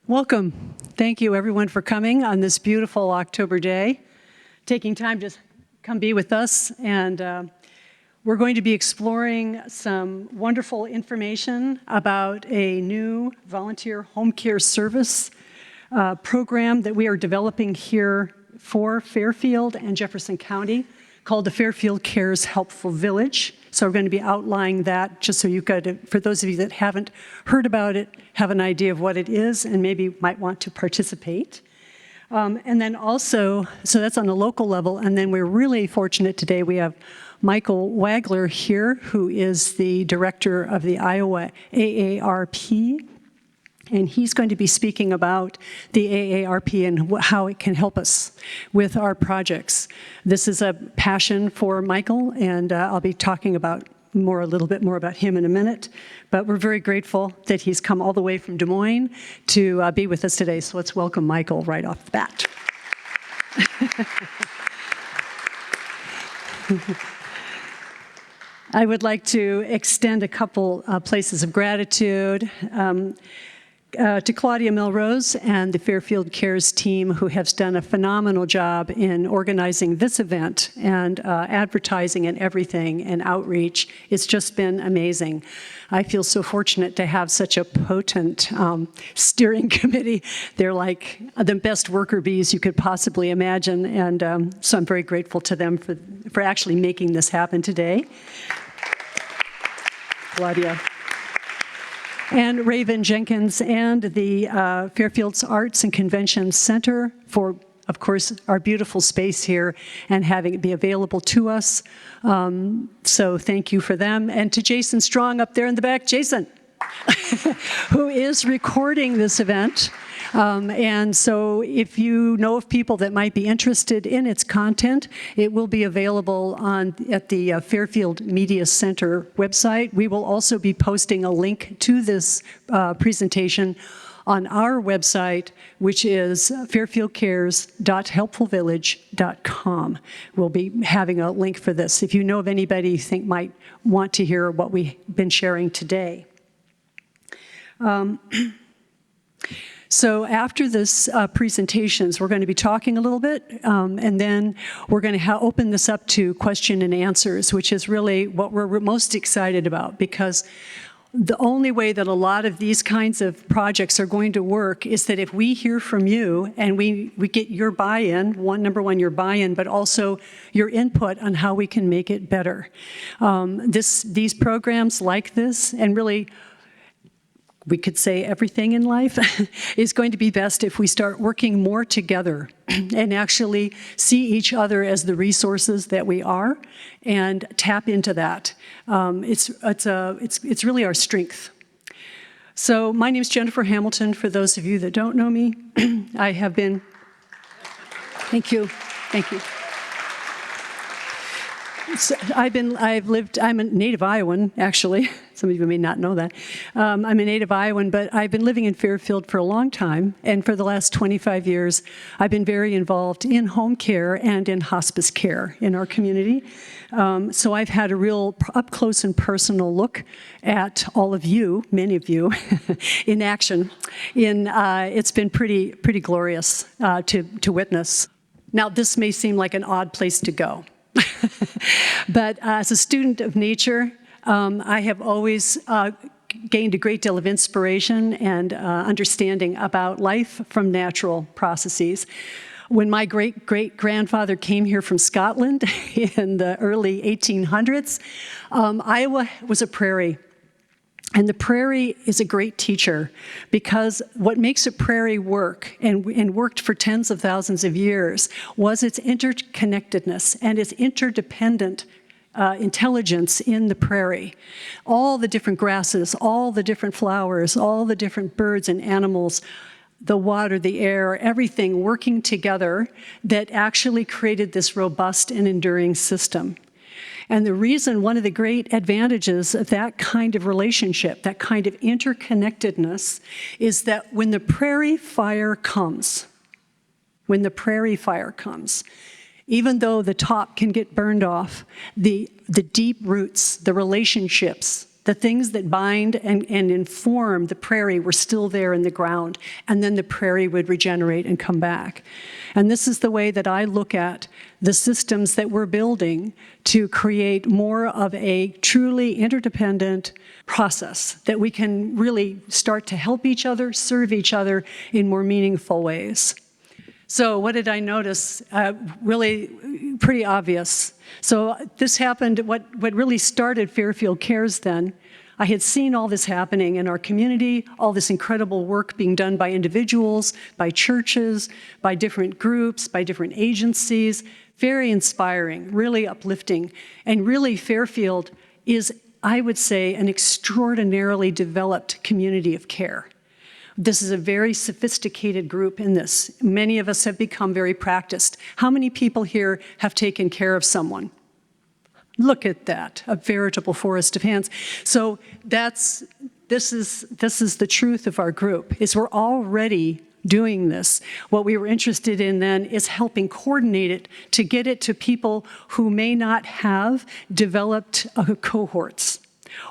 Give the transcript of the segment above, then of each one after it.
Welcome. Thank you, everyone, for coming on this beautiful October day, taking time to come be with us. And we're going to be exploring some wonderful information about a new volunteer home care service program that we are developing here for Fairfield and Jefferson County called the Fairfield Cares Helpful Village. So we're going to be outlining that just so you could, for those of you that haven't heard about it, have an idea of what it is and maybe might want to participate. And then also, so that's on a local level, and then we're really fortunate today we have Michael Wagner here, who is the director of the Iowa AARP, and he's going to be speaking about the AARP and how it can help us with our projects. This is a passion for Michael, and I'll be talking about a little bit more about him in a minute. But we're very grateful that he's come all the way from Des Moines to be with us today. So let's welcome Michael right off the bat. I would like to extend a couple places of gratitude to Claudia Melrose and the Fairfield Cares team, who have done a phenomenal job in organizing this event and advertising and everything and outreach. It's just been amazing. I feel so fortunate to have such a potent steering committee. They're like the best worker bees you could possibly imagine, and so I'm very grateful to them for actually making this happen today. Claudia. And Raven Jenkins and the Fairfield's Arts and Convention Center for, of course, our beautiful space here and having it be available to us. So thank you for them. And to Jason Strong up there in the back, Jason, who is recording this event. And so if you know of people that might be interested in its content, it will be available at the Fairfield Media Center website. We will also be posting a link to this presentation on our website, which is fairfieldcares.helpfulvillage.com. We'll be having a link for this if you know of anybody you think might want to hear what we've been sharing today. So after this presentations, we're going to be talking a little bit, and then we're going to open this up to question and answers, which is really what we're most excited about, because the only way that a lot of these kinds of projects are going to work is that if we hear from you and we get your buy-in, number one, your buy-in, but also your input on how we can make it better. These programs like this, and really we could say everything in life, is going to be best if we start working more together and actually see each other as the resources that we are and tap into that. It's really our strength. So my name is Jennifer Hamilton, for those of you that don't know me. I have been, thank you. So I'm a native Iowan, actually. Some of you may not know that. I'm a native Iowan, but I've been living in Fairfield for a long time, and for the last 25 years, I've been very involved in home care and in hospice care in our community. So I've had a real up-close and personal look at all of you, many of you, in action. It's been pretty glorious to witness. Now, this may seem like an odd place to go. But as a student of nature, I have always gained a great deal of inspiration and understanding about life from natural processes. When my great-great-grandfather came here from Scotland in the early 1800s, Iowa was a prairie. And the prairie is a great teacher, because what makes a prairie work, and worked for tens of thousands of years, was its interconnectedness and its interdependent intelligence in the prairie. All the different grasses, all the different flowers, all the different birds and animals, the water, the air, everything working together that actually created this robust and enduring system. And the reason, one of the great advantages of that kind of relationship, that kind of interconnectedness, is that when the prairie fire comes, even though the top can get burned off, the deep roots, the relationships The things that bind and inform the prairie were still there in the ground, and then the prairie would regenerate and come back. And this is the way that I look at the systems that we're building to create more of a truly interdependent process that we can really start to help each other, serve each other in more meaningful ways. So what did I notice? Really pretty obvious. So this happened, what really started Fairfield Cares then, I had seen all this happening in our community, all this incredible work being done by individuals, by churches, by different groups, by different agencies. Very inspiring, really uplifting. And really Fairfield is, I would say, an extraordinarily developed community of care. This is a very sophisticated group in this. Many of us have become very practiced. How many people here have taken care of someone? Look at that, a veritable forest of hands. So this is the truth of our group, is we're already doing this. What we were interested in then is helping coordinate it to get it to people who may not have developed cohorts,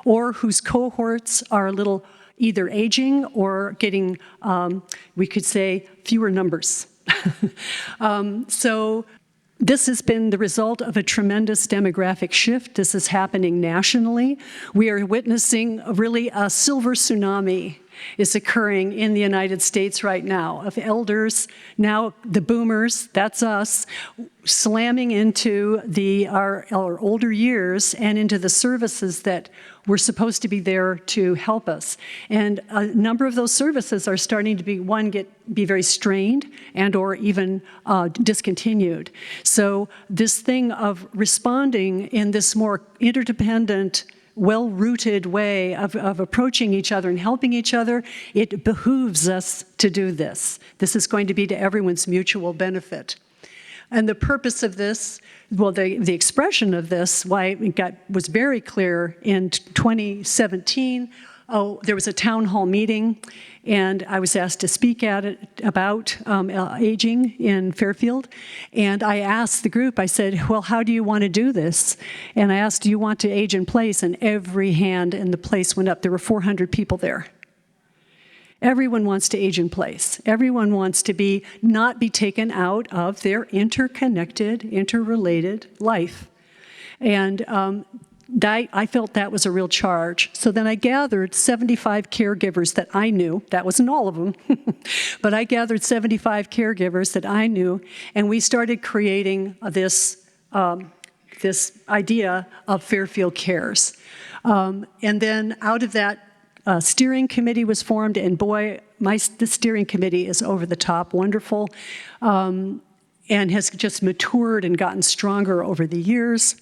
or whose cohorts are a little either aging or getting, we could say, fewer numbers. So this has been the result of a tremendous demographic shift. This is happening nationally. We are witnessing really a silver tsunami is occurring in the United States right now of elders, now the boomers, that's us, slamming into our older years and into the services that were supposed to be there to help us. And a number of those services are starting to be very strained and or even discontinued. So this thing of responding in this more interdependent, well-rooted way of approaching each other and helping each other, it behooves us to do this. This is going to be to everyone's mutual benefit. And the purpose of this, well, the expression of this, why it was very clear in 2017. There was a town hall meeting, and I was asked to speak at it about aging in Fairfield. And I asked the group, I said, well, how do you want to do this? And I asked, do you want to age in place? And every hand in the place went up. There were 400 people there. Everyone wants to age in place. Everyone wants to not be taken out of their interconnected, interrelated life. And I felt that was a real charge. So then I gathered 75 caregivers that I knew. That wasn't all of them. But I gathered 75 caregivers that I knew, and we started creating this idea of Fairfield Cares. And then out of that, steering committee was formed, and boy, the steering committee is over the top wonderful, and has just matured and gotten stronger over the years.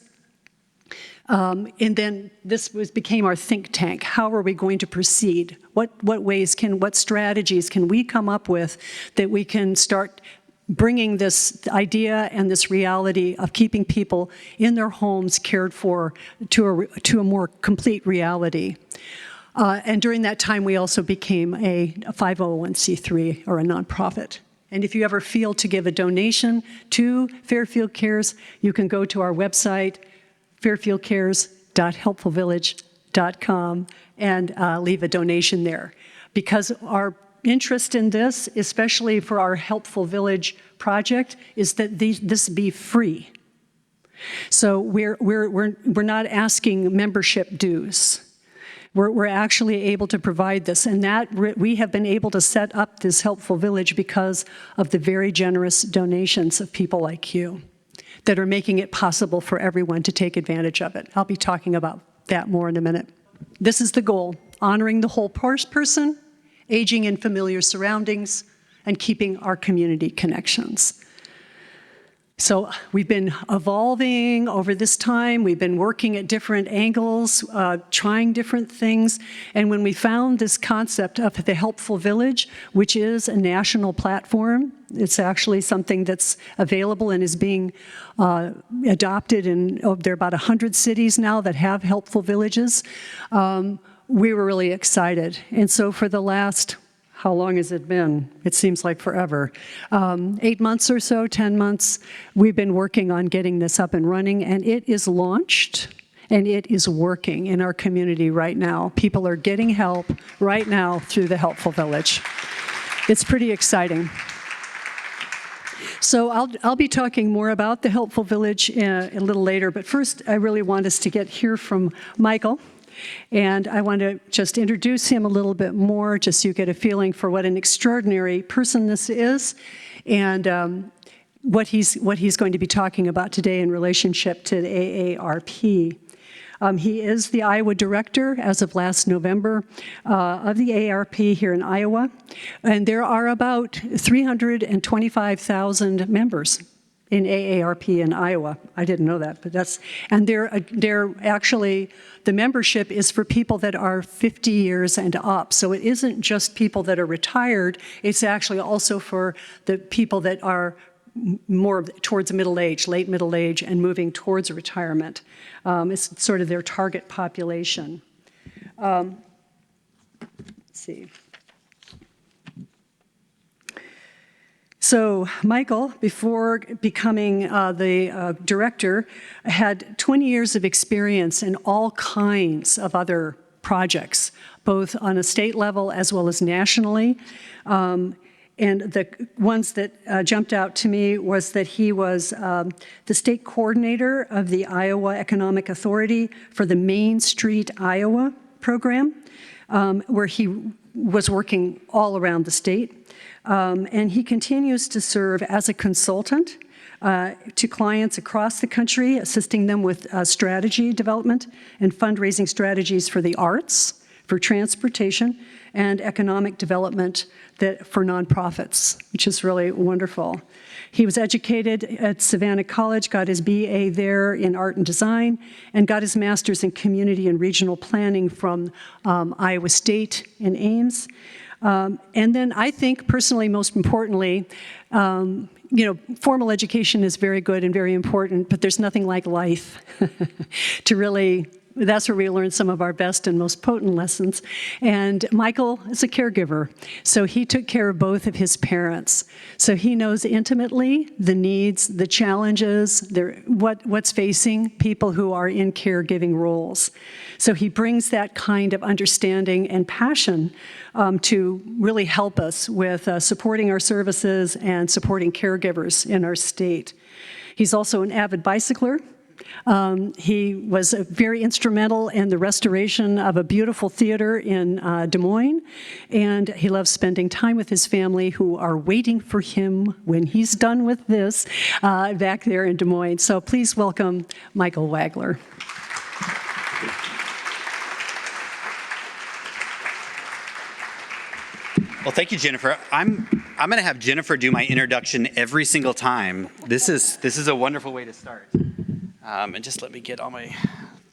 And then this became our think tank. How are we going to proceed? What strategies can we come up with that we can start bringing this idea and this reality of keeping people in their homes cared for to a more complete reality? And during that time, we also became a 501c3 or a nonprofit. And if you ever feel to give a donation to Fairfield Cares, you can go to our website, fairfieldcares.helpfulvillage.com, and leave a donation there. Because our interest in this, especially for our Helpful Village project, is that this be free. So we're not asking membership dues. We're actually able to provide this, and that we have been able to set up this Helpful Village because of the very generous donations of people like you that are making it possible for everyone to take advantage of it. I'll be talking about that more in a minute. This is the goal: honoring the whole person, aging in familiar surroundings, and keeping our community connections. So we've been evolving over this time. We've been working at different angles, trying different things. And when we found this concept of the Helpful Village, which is a national platform, it's actually something that's available and is being adopted in, there are about 100 cities now that have Helpful Villages. We were really excited. And so for the last, how long has it been? It seems like forever. 8 months or so, 10 months, we've been working on getting this up and running, and it is launched. and it is working in our community right now. People are getting help right now through the Helpful Village. It's pretty exciting. So I'll be talking more about the Helpful Village a little later, but first I really want us to hear from Michael. And I want to just introduce him a little bit more, just so you get a feeling for what an extraordinary person this is, and what he's going to be talking about today in relationship to the AARP. He is the Iowa director as of last November of the AARP here in Iowa, and there are about 325,000 members in AARP in Iowa. I didn't know that, but they're actually, the membership is for people that are 50 years and up. So it isn't just people that are retired, it's actually also for the people that are more towards middle age, late middle age, and moving towards retirement. It's sort of their target population. Let's see. So Michael, before becoming the director, had 20 years of experience in all kinds of other projects, both on a state level as well as nationally. And the ones that jumped out to me was that he was the state coordinator of the Iowa Economic Authority for the Main Street Iowa program, where he was working all around the state. And he continues to serve as a consultant to clients across the country, assisting them with strategy development and fundraising strategies for the arts, for transportation, and economic development for nonprofits, which is really wonderful. He was educated at Savannah College, got his BA there in art and design, and got his master's in community and regional planning from Iowa State in Ames. And then I think, personally, most importantly, formal education is very good and very important, but there's nothing like life to really, that's where we learn some of our best and most potent lessons. And Michael is a caregiver, so he took care of both of his parents. So he knows intimately the needs, the challenges, what's facing people who are in caregiving roles. So he brings that kind of understanding and passion to really help us with supporting our services and supporting caregivers in our state. He's also an avid bicycler. He was very instrumental in the restoration of a beautiful theater in Des Moines, and he loves spending time with his family, who are waiting for him when he's done with this back there in Des Moines. So please welcome Michael Wagner. Well, thank you, Jennifer. I'm going to have Jennifer do my introduction every single time. This is a wonderful way to start. And just let me get all my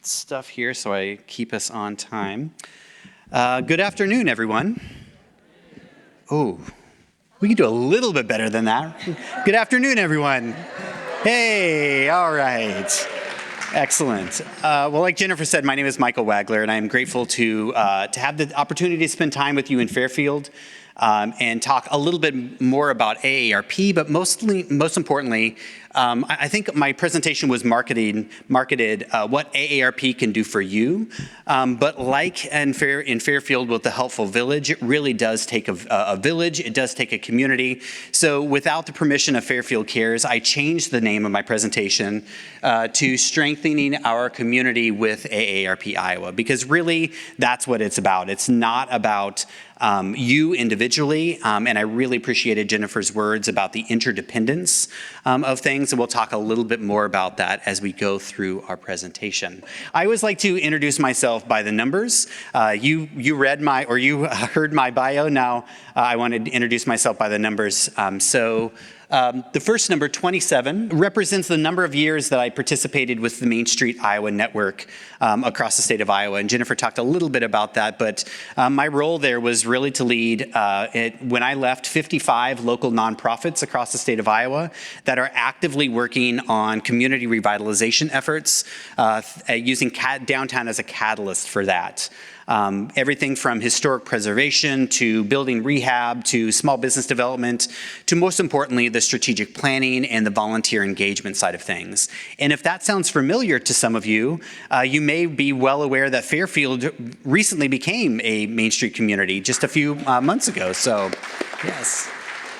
stuff here so I keep us on time. Good afternoon, everyone. Oh, we can do a little bit better than that. Good afternoon, everyone. Hey, all right. Excellent. Well, like Jennifer said, my name is Michael Wagner, and I'm grateful to have the opportunity to spend time with you in Fairfield and talk a little bit more about AARP, but most importantly, I think my presentation was marketed what AARP can do for you, but like in Fairfield with the Helpful Village, it really does take a village, it does take a community. So without the permission of Fairfield Cares, I changed the name of my presentation to Strengthening Our Community with AARP Iowa, because really that's what it's about. It's not about you individually, and I really appreciated Jennifer's words about the interdependence of things, and we'll talk a little bit more about that as we go through our presentation. I always like to introduce myself by the numbers. You heard my bio. Now I wanted to introduce myself by the numbers. The first number, 27, represents the number of years that I participated with the Main Street Iowa network across the state of Iowa. And Jennifer talked a little bit about that, but my role there was really to lead, when I left, 55 local nonprofits across the state of Iowa that are actively working on community revitalization efforts, using downtown as a catalyst for that. Everything from historic preservation to building rehab to small business development to, most importantly, the strategic planning and the volunteer engagement side of things. And if that sounds familiar to some of you, you may be well aware that Fairfield recently became a Main Street community just a few months ago. So, yes.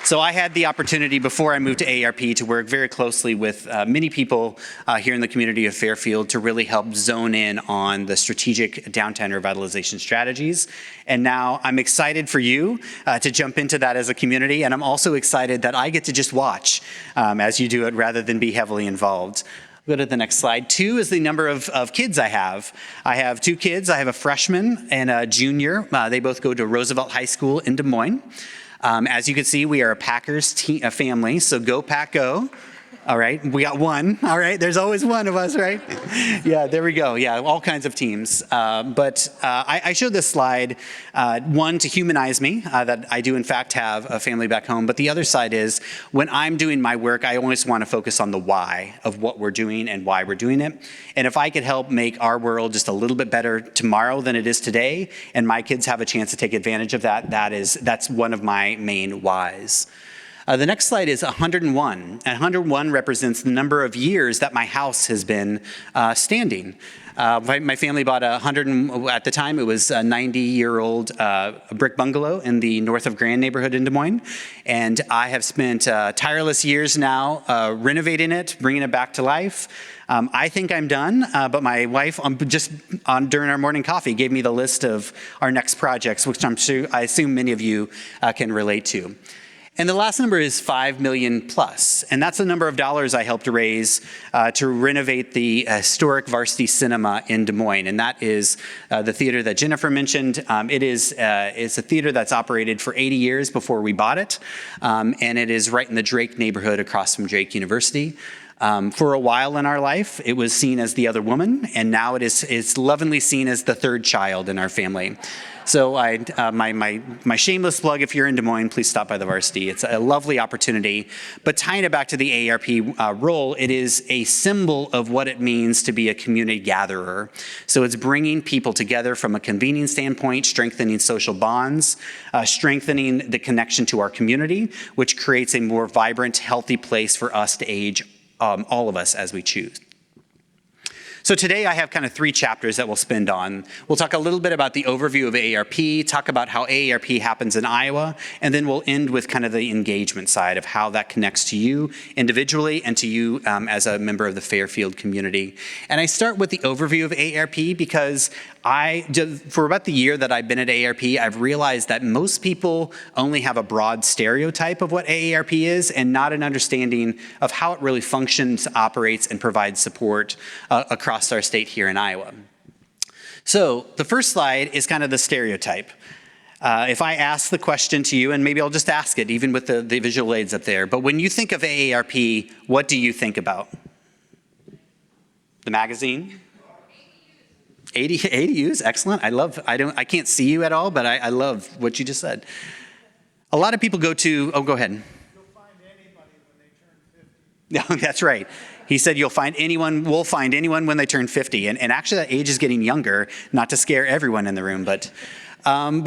So I had the opportunity before I moved to AARP to work very closely with many people here in the community of Fairfield to really help zone in on the strategic downtown revitalization strategies. And now I'm excited for you to jump into that as a community, and I'm also excited that I get to just watch as you do it rather than be heavily involved. Go to the next slide. 2 is the number of kids I have. I have 2 kids. I have a freshman and a junior. They both go to Roosevelt High School in Des Moines. As you can see, we are a Packers family, so go Pack Go. All right, we got one. All right, there's always one of us, right? Yeah, there we go. Yeah, all kinds of teams. But I showed this slide, one, to humanize me, that I do in fact have a family back home. But the other side is, when I'm doing my work, I always want to focus on the why of what we're doing and why we're doing it. And if I could help make our world just a little bit better tomorrow than it is today, and my kids have a chance to take advantage of that, that's one of my main whys. The next slide is 101. And 101 represents the number of years that my house has been standing. My family bought at the time, it was a 90-year-old brick bungalow in the North of Grand neighborhood in Des Moines. And I have spent tireless years now renovating it, bringing it back to life. I think I'm done, but my wife, during our morning coffee, gave me the list of our next projects, which I assume many of you can relate to. And the last number is 5 million plus, and that's the number of dollars I helped raise to renovate the historic Varsity Cinema in Des Moines, and that is the theater that Jennifer mentioned. It's a theater that's operated for 80 years before we bought it, and it is right in the Drake neighborhood across from Drake University. For a while in our life, it was seen as the other woman, and now it's lovingly seen as the third child in our family. So my shameless plug, if you're in Des Moines, please stop by the Varsity. It's a lovely opportunity. But tying it back to the AARP role, it is a symbol of what it means to be a community gatherer. So it's bringing people together from a convening standpoint, strengthening social bonds, strengthening the connection to our community, which creates a more vibrant, healthy place for us to age, all of us as we choose. So today I have kind of 3 chapters that we'll spend on. We'll talk a little bit about the overview of AARP, talk about how AARP happens in Iowa, and then we'll end with kind of the engagement side of how that connects to you individually and to you as a member of the Fairfield community. And I start with the overview of AARP because for about the year that I've been at AARP, I've realized that most people only have a broad stereotype of what AARP is and not an understanding of how it really functions, operates, and provides support across our state here in Iowa. So the first slide is kind of the stereotype. If I ask the question to you, and maybe I'll just ask it even with the visual aids up there, but when you think of AARP, what do you think about? The magazine? ADUs, excellent. I can't see you at all, but I love what you just said. A lot of people go ahead. You'll find anybody when they turn 50. No, that's right. He said we'll find anyone when they turn 50. And actually that age is getting younger, not to scare everyone in the room, but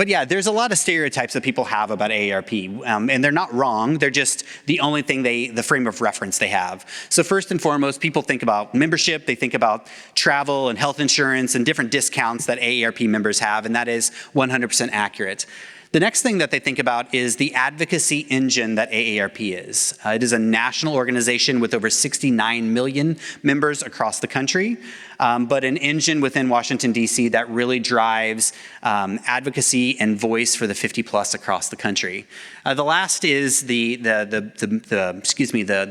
yeah, there's a lot of stereotypes that people have about AARP, and they're not wrong. They're just the only thing the frame of reference they have. So first and foremost, people think about membership. They think about travel and health insurance and different discounts that AARP members have, and that is 100% accurate. The next thing that they think about is the advocacy engine that AARP is. It is a national organization with over 69 million members across the country, but an engine within Washington, D.C. that really drives advocacy and voice for the 50 plus across the country. The last is the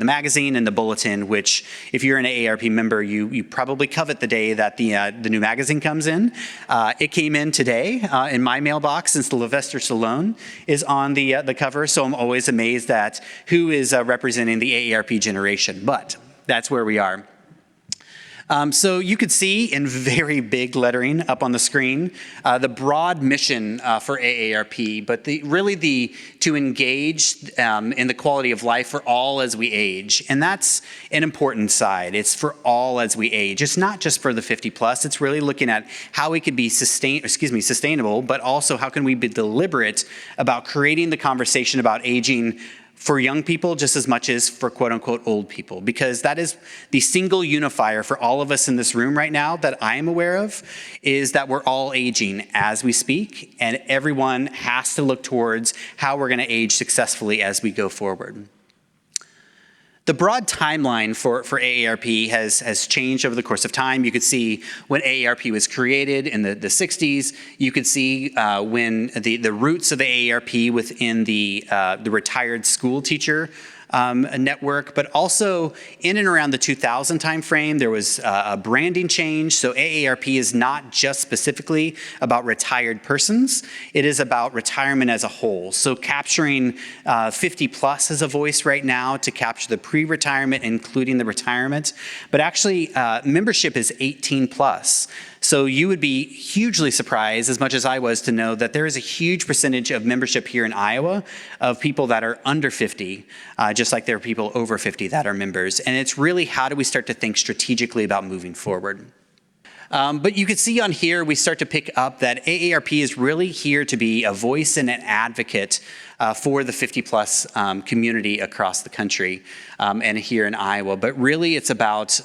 magazine and the bulletin, which if you're an AARP member, you probably covet the day that the new magazine comes in. It came in today in my mailbox since the Sylvester Stallone is on the cover, so I'm always amazed at who is representing the AARP generation, but that's where we are. So you could see in very big lettering up on the screen the broad mission for AARP, but to engage in the quality of life for all as we age. And that's an important side. It's for all as we age. It's not just for the 50 plus. It's really looking at how we could be sustainable, but also how can we be deliberate about creating the conversation about aging for young people just as much as for quote unquote old people, because that is the single unifier for all of us in this room right now that I am aware of, is that we're all aging as we speak, and everyone has to look towards how we're gonna age successfully as we go forward. The broad timeline for AARP has changed over the course of time. You could see when AARP was created in the 60s. You could see when the roots of the AARP within the retired school teacher network, but also in and around the 2000 timeframe, there was a branding change. So AARP is not just specifically about retired persons, it is about retirement as a whole. So capturing 50 plus as a voice right now to capture the pre-retirement, including the retirement, but actually membership is 18 plus. So you would be hugely surprised, as much as I was, to know that there is a huge percentage of membership here in Iowa of people that are under 50, just like there are people over 50 that are members. And it's really, how do we start to think strategically about moving forward? But you can see on here, we start to pick up that AARP is really here to be a voice and an advocate for the 50 plus community across the country and here in Iowa. But really it's about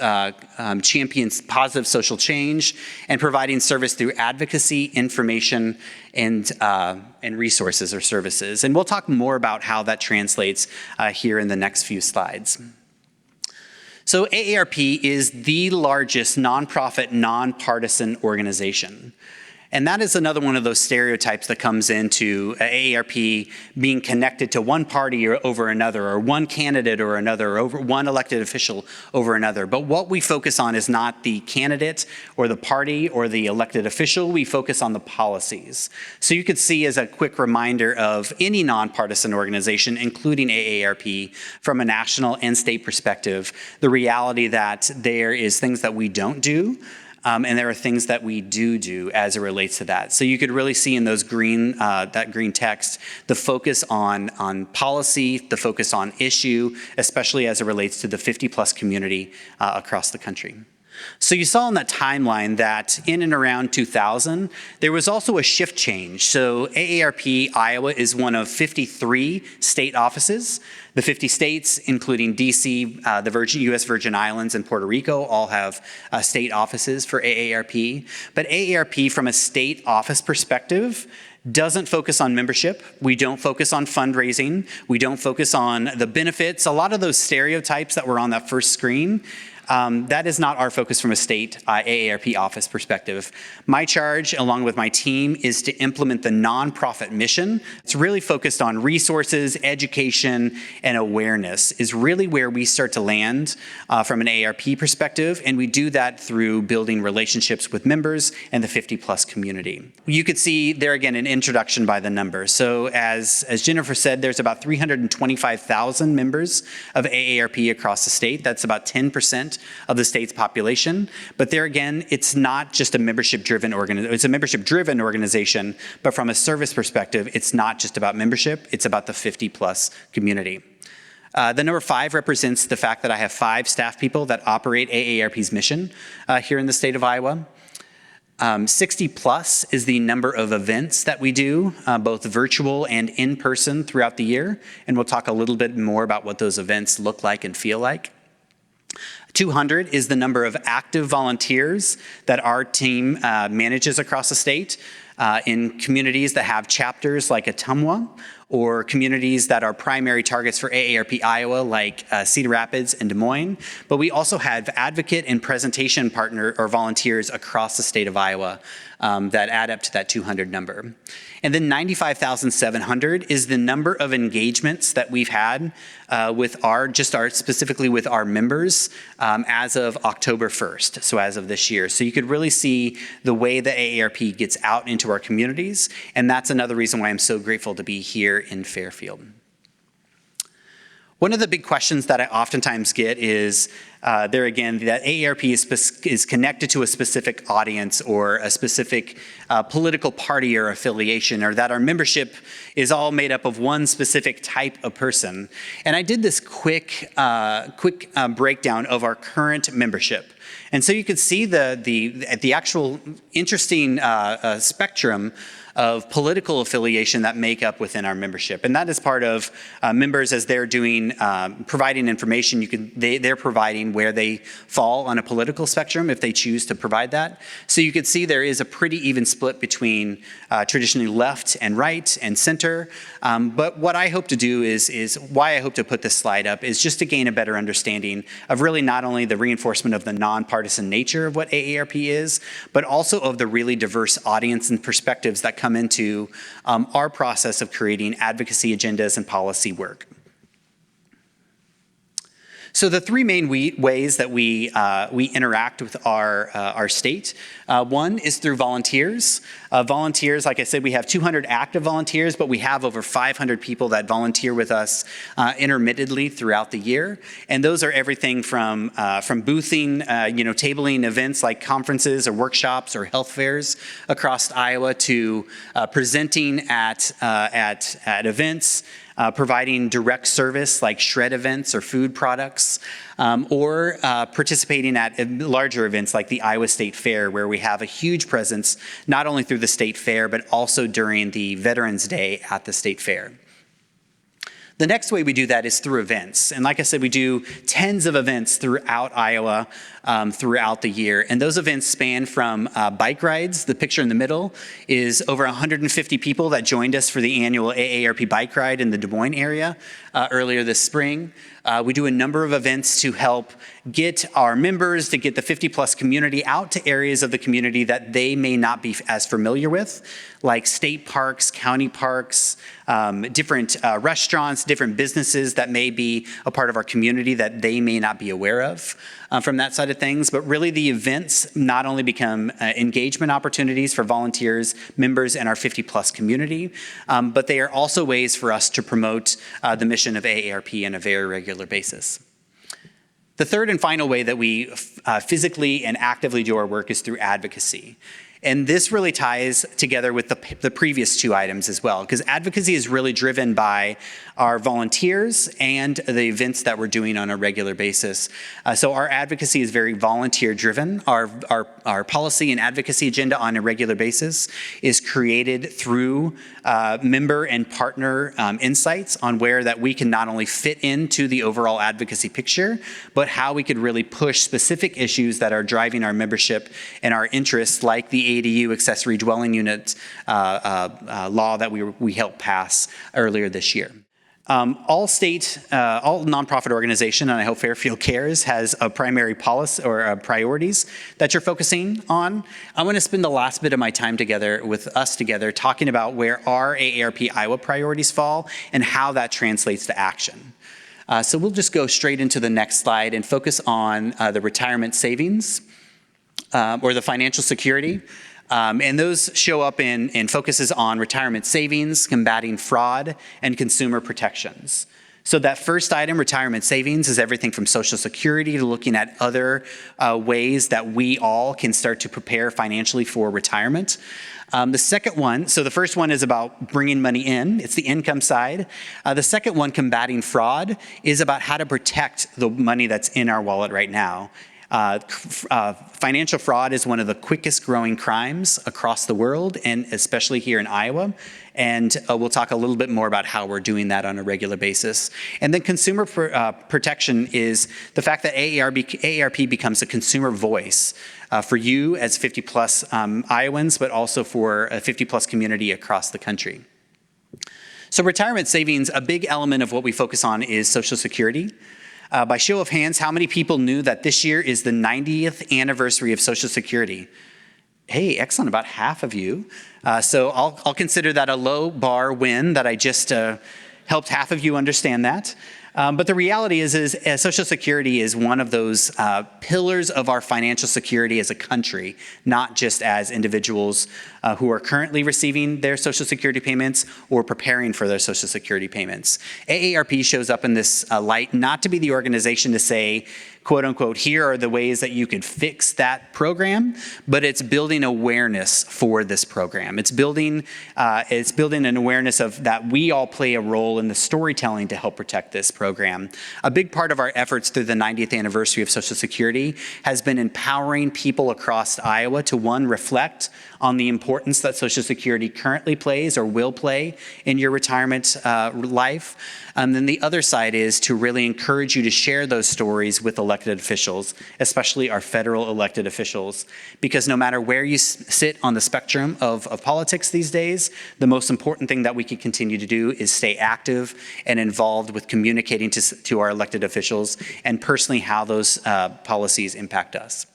championing positive social change and providing service through advocacy, information, and resources or services. And we'll talk more about how that translates here in the next few slides. So AARP is the largest nonprofit, nonpartisan organization. And that is another one of those stereotypes that comes into AARP being connected to one party or over another, or one candidate or another, or over one elected official over another. But what we focus on is not the candidate or the party or the elected official. We focus on the policies. So you could see, as a quick reminder of any nonpartisan organization, including AARP, from a national and state perspective, the reality that there is things that we don't do, and there are things that we do as it relates to that. So you could really see in those green, that green text, the focus on policy, the focus on issue, especially as it relates to the 50 plus community across the country. So you saw on that timeline that in and around 2000, there was also a shift change. So AARP Iowa is one of 53 state offices. The 50 states, including DC, the US Virgin Islands, and Puerto Rico, all have state offices for AARP. But AARP, from a state office perspective, doesn't focus on membership. We don't focus on fundraising. We don't focus on the benefits. A lot of those stereotypes that were on that first screen, that is not our focus from a state AARP office perspective. My charge, along with my team, is to implement the nonprofit mission. It's really focused on resources, education, and awareness is really where we start to land from an AARP perspective, and we do that through building relationships with members and the 50 plus community. You could see there again an introduction by the number. So as Jennifer said, there's about 325,000 members of AARP across the state. That's about 10% of the state's population. But there again, it's not just a membership-driven organization. It's a membership-driven organization, but from a service perspective, it's not just about membership, it's about the 50 plus community. The number 5 represents the fact that I have 5 staff people that operate AARP's mission here in the state of Iowa. 60 plus is the number of events that we do, both virtual and in person throughout the year. And we'll talk a little bit more about what those events look like and feel like. 200 is the number of active volunteers that our team manages across the state in communities that have chapters like Ottumwa, or communities that are primary targets for AARP Iowa, like Cedar Rapids and Des Moines. But we also have advocate and presentation partner or volunteers across the state of Iowa that add up to that 200 number. And then 95,700 is the number of engagements that we've had with specifically with our members as of October 1st, so as of this year. So you could really see the way that AARP gets out into our communities, and that's another reason why I'm so grateful to be here in Fairfield. One of the big questions that I oftentimes get is, there again, that AARP is connected to a specific audience or a specific political party or affiliation, or that our membership is all made up of one specific type of person. And I did this quick breakdown of our current membership. And so you could see the actual interesting spectrum of political affiliation that make up within our membership. And that is part of members as they're doing, providing information, they're providing where they fall on a political spectrum if they choose to provide that. So you could see there is a pretty even split between traditionally left and right and center. But what I hope to do is why I hope to put this slide up is just to gain a better understanding of really not only the reinforcement of the nonpartisan nature of what AARP is, but also of the really diverse audience and perspectives that come into our process of creating advocacy agendas and policy work. So the three main ways that we interact with our state, one is through volunteers. Volunteers, like I said, we have 200 active volunteers, but we have over 500 people that volunteer with us intermittently throughout the year. And those are everything from boothing, tabling events like conferences or workshops or health fairs across Iowa to presenting at events, providing direct service like shred events or food products, or participating at larger events like the Iowa State Fair, where we have a huge presence, not only through the State Fair, but also during the Veterans Day at the State Fair. The next way we do that is through events. And like I said, we do tens of events throughout Iowa throughout the year. And those events span from bike rides. The picture in the middle is over 150 people that joined us for the annual AARP bike ride in the Des Moines area earlier this spring. We do a number of events to help get our members, to get the 50-plus community out to areas of the community that they may not be as familiar with, like state parks, county parks, different restaurants, different businesses that may be a part of our community that they may not be aware of from that side of things. But really the events not only become engagement opportunities for volunteers, members, and our 50-plus community, but they are also ways for us to promote the mission of AARP on a very regular basis. The third and final way that we physically and actively do our work is through advocacy. And this really ties together with the previous two items as well, because advocacy is really driven by our volunteers and the events that we're doing on a regular basis. So our advocacy is very volunteer driven. Our policy and advocacy agenda on a regular basis is created through member and partner insights on where that we can not only fit into the overall advocacy picture, but how we could really push specific issues that are driving our membership and our interests, like the ADU accessory dwelling unit law that we helped pass earlier this year. All nonprofit organization, and I hope Fairfield Cares has a primary policy or priorities that you're focusing on. I want to spend the last bit of my time with us together talking about where our AARP Iowa priorities fall and how that translates to action. So we'll just go straight into the next slide and focus on the retirement savings or the financial security. And those show up in focuses on retirement savings, combating fraud, and consumer protections. So that first item, retirement savings, is everything from Social Security to looking at other ways that we all can start to prepare financially for retirement. The second one, so the first one is about bringing money in. It's the income side. The second one, combating fraud, is about how to protect the money that's in our wallet right now. Financial fraud is one of the quickest growing crimes across the world, and especially here in Iowa. And we'll talk a little bit more about how we're doing that on a regular basis. And then consumer protection is the fact that AARP becomes a consumer voice for you as 50-plus Iowans, but also for a 50-plus community across the country. So retirement savings, a big element of what we focus on is Social Security. By show of hands, how many people knew that this year is the 90th anniversary of Social Security? Hey, excellent, about half of you. So I'll consider that a low bar win that I just helped half of you understand that. But the reality is Social Security is one of those pillars of our financial security as a country, not just as individuals who are currently receiving their Social Security payments or preparing for their Social Security payments. AARP shows up in this light not to be the organization to say, quote unquote, here are the ways that you could fix that program, but it's building awareness for this program. It's building an awareness of that we all play a role in the storytelling to help protect this program. A big part of our efforts through the 90th anniversary of Social Security has been empowering people across Iowa to, one, reflect on the importance that Social Security currently plays or will play in your retirement life. Then the other side is to really encourage you to share those stories with elected officials, especially our federal elected officials, because no matter where you sit on the spectrum of politics these days, the most important thing that we can continue to do is stay active and involved with communicating to our elected officials and personally how those policies impact us.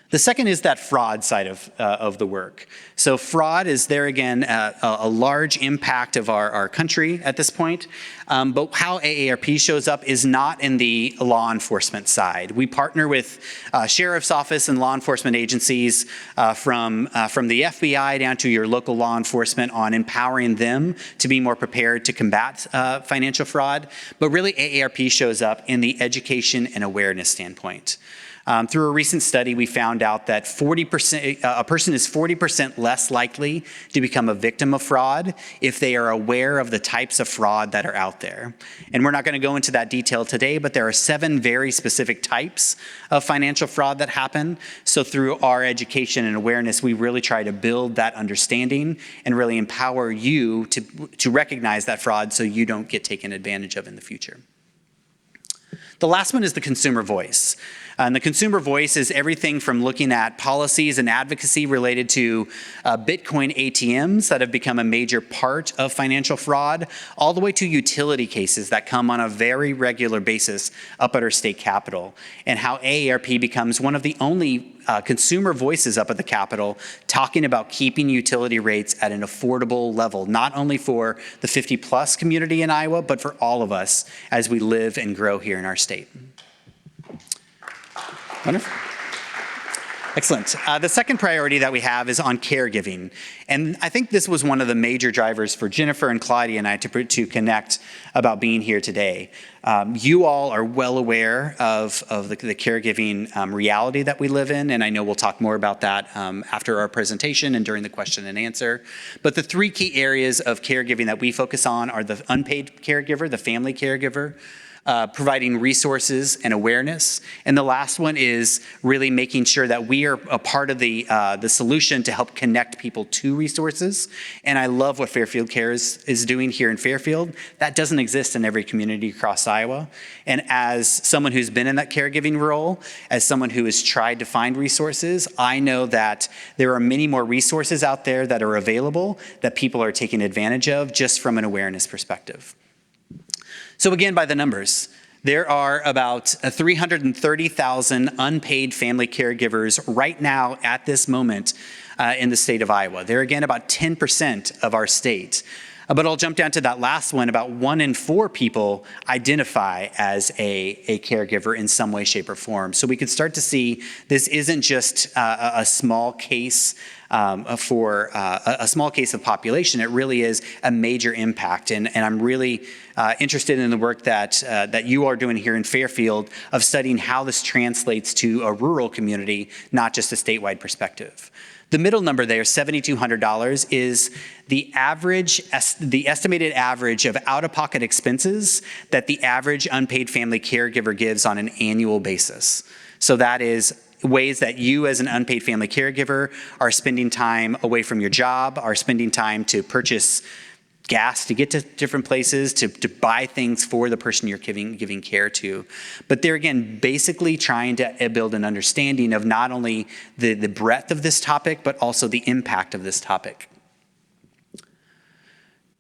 The second is that fraud side of the work. So fraud is there again a large impact of our country at this point, but how AARP shows up is not in the law enforcement side. We partner with sheriff's office and law enforcement agencies from the FBI down to your local law enforcement on empowering them to be more prepared to combat financial fraud, but really AARP shows up in the education and awareness standpoint. Through a recent study, we found out that a person is 40% less likely to become a victim of fraud if they are aware of the types of fraud that are out there. And we're not going to go into that detail today, but there are 7 very specific types of financial fraud that happen. So through our education and awareness, we really try to build that understanding and really empower you to recognize that fraud so you don't get taken advantage of in the future. The last one is the consumer voice. And the consumer voice is everything from looking at policies and advocacy related to Bitcoin ATMs that have become a major part of financial fraud, all the way to utility cases that come on a very regular basis up at our state capitol, and how AARP becomes one of the only consumer voices up at the Capitol talking about keeping utility rates at an affordable level, not only for the 50-plus community in Iowa, but for all of us as we live and grow here in our state. Wonderful. Excellent. The second priority that we have is on caregiving. And I think this was one of the major drivers for Jennifer and Claudia and I to connect about being here today. You all are well aware of the caregiving reality that we live in, and I know we'll talk more about that after our presentation and during the question and answer. But the 3 key areas of caregiving that we focus on are the unpaid caregiver, the family caregiver, providing resources and awareness. And the last one is really making sure that we are a part of the solution to help connect people to resources. And I love what Fairfield Cares is doing here in Fairfield. That doesn't exist in every community across Iowa. And as someone who's been in that caregiving role, as someone who has tried to find resources, I know that there are many more resources out there that are available that people are taking advantage of just from an awareness perspective. So again, by the numbers, there are about 330,000 unpaid family caregivers right now at this moment in the state of Iowa. They're again about 10% of our state. But I'll jump down to that last one. About 1 in 4 people identify as a caregiver in some way, shape, or form. So we could start to see this isn't just a small case for a small case of population. It really is a major impact. And I'm really interested in the work that you are doing here in Fairfield of studying how this translates to a rural community, not just a statewide perspective. The middle number there, $7,200, is the estimated average of out-of-pocket expenses that the average unpaid family caregiver gives on an annual basis. So that is ways that you as an unpaid family caregiver are spending time away from your job, are spending time to purchase gas to get to different places, to buy things for the person you're giving care to. But they're, again, basically trying to build an understanding of not only the breadth of this topic, but also the impact of this topic.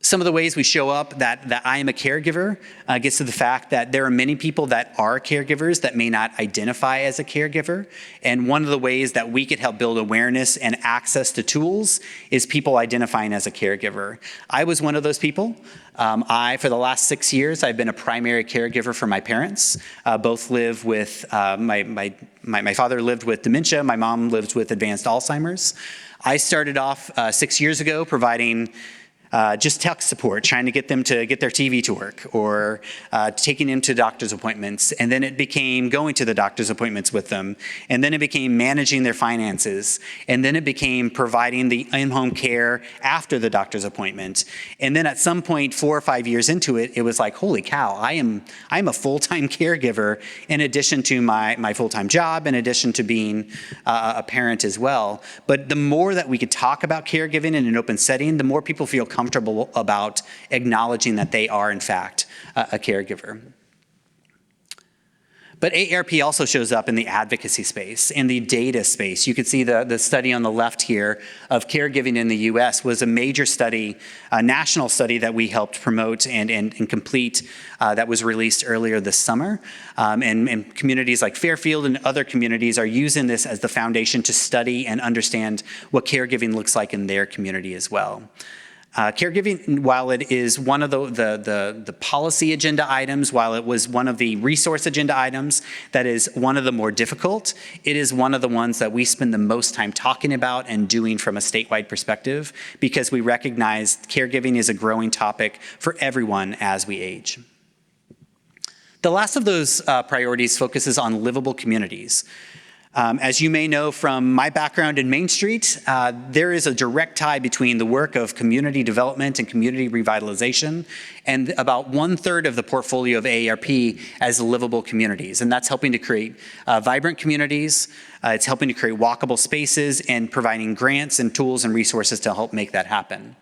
Some of the ways we show up that I am a caregiver gets to the fact that there are many people that are caregivers that may not identify as a caregiver. And one of the ways that we could help build awareness and access to tools is people identifying as a caregiver. I was one of those people. For the last 6 years, I've been a primary caregiver for my parents. Both live with, my father lived with dementia, my mom lives with advanced Alzheimer's. I started off 6 years ago providing just tech support, trying to get them to get their TV to work, or taking them to doctor's appointments. And then it became going to the doctor's appointments with them. And then it became managing their finances. And then it became providing the in-home care after the doctor's appointment. And then at some point, 4 or 5 years into it, it was like, holy cow, I'm a full-time caregiver in addition to my full-time job, in addition to being a parent as well. But the more that we could talk about caregiving in an open setting, the more people feel comfortable about acknowledging that they are, in fact, a caregiver. But AARP also shows up in the advocacy space, in the data space. You can see the study on the left here of caregiving in the US was a major study, a national study that we helped promote and complete that was released earlier this summer. And communities like Fairfield and other communities are using this as the foundation to study and understand what caregiving looks like in their community as well. Caregiving, while it is one of the policy agenda items, while it was one of the resource agenda items that is one of the more difficult, it is one of the ones that we spend the most time talking about and doing from a statewide perspective, because we recognize caregiving is a growing topic for everyone as we age. The last of those priorities focuses on livable communities. As you may know from my background in Main Street, there is a direct tie between the work of community development and community revitalization, and about 1/3 of the portfolio of AARP as livable communities. And that's helping to create vibrant communities, it's helping to create walkable spaces, and providing grants and tools and resources to help make that happen.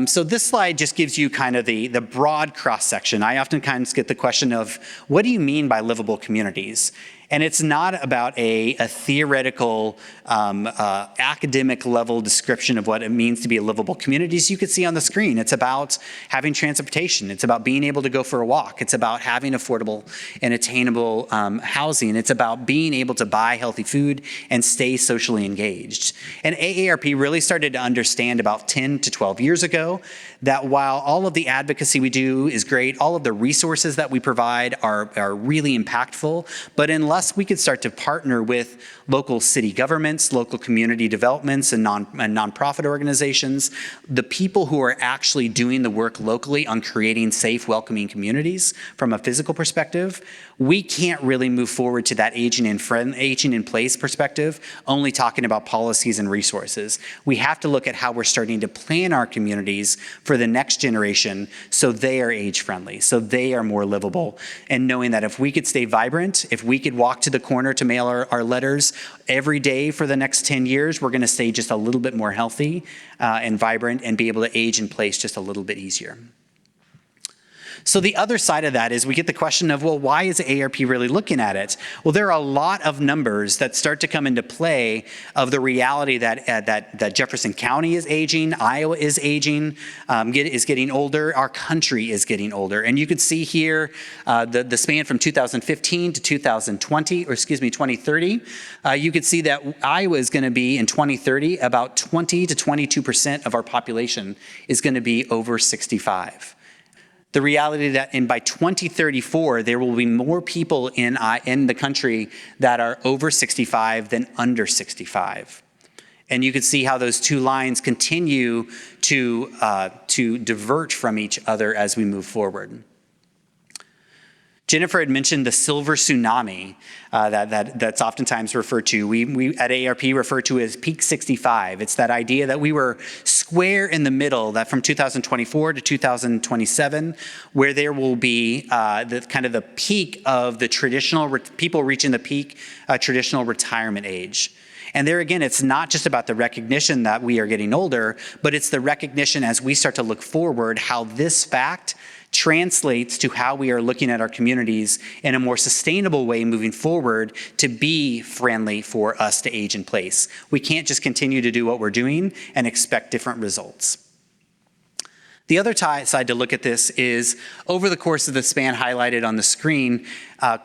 So this slide just gives you kind of the broad cross-section. I oftentimes get the question of, what do you mean by livable communities? And it's not about a theoretical, academic level description of what it means to be a livable community. As you can see on the screen, it's about having transportation. It's about being able to go for a walk. It's about having affordable and attainable housing. It's about being able to buy healthy food and stay socially engaged. And AARP really started to understand about 10 to 12 years ago that while all of the advocacy we do is great, all of the resources that we provide are really impactful, but unless we could start to partner with local city governments, local community developments, and nonprofit organizations, the people who are actually doing the work locally on creating safe, welcoming communities from a physical perspective, we can't really move forward to that aging in place perspective, only talking about policies and resources. We have to look at how we're starting to plan our communities for the next generation so they are age friendly, so they are more livable, and knowing that if we could stay vibrant, if we could walk to the corner to mail our letters every day for the next 10 years, we're gonna stay just a little bit more healthy and vibrant and be able to age in place just a little bit easier. So the other side of that is we get the question of, well, why is AARP really looking at it? Well, there are a lot of numbers that start to come into play of the reality that Jefferson County is aging, Iowa is aging, is getting older, our country is getting older. And you can see here the span from 2015 to 2030. You can see that Iowa is gonna be, in 2030, about 20 to 22% of our population is gonna be over 65. The reality that by 2034, there will be more people in the country that are over 65 than under 65. And you can see how those two lines continue to divert from each other as we move forward. Jennifer had mentioned the silver tsunami that's oftentimes referred to. We at AARP refer to as peak 65. It's that idea that we were square in the middle, that from 2024 to 2027, where there will be the peak of the traditional, people reaching the peak traditional retirement age. And there again, it's not just about the recognition that we are getting older, but it's the recognition as we start to look forward how this fact translates to how we are looking at our communities in a more sustainable way moving forward to be friendly for us to age in place. We can't just continue to do what we're doing and expect different results. The other side to look at this is over the course of the span highlighted on the screen,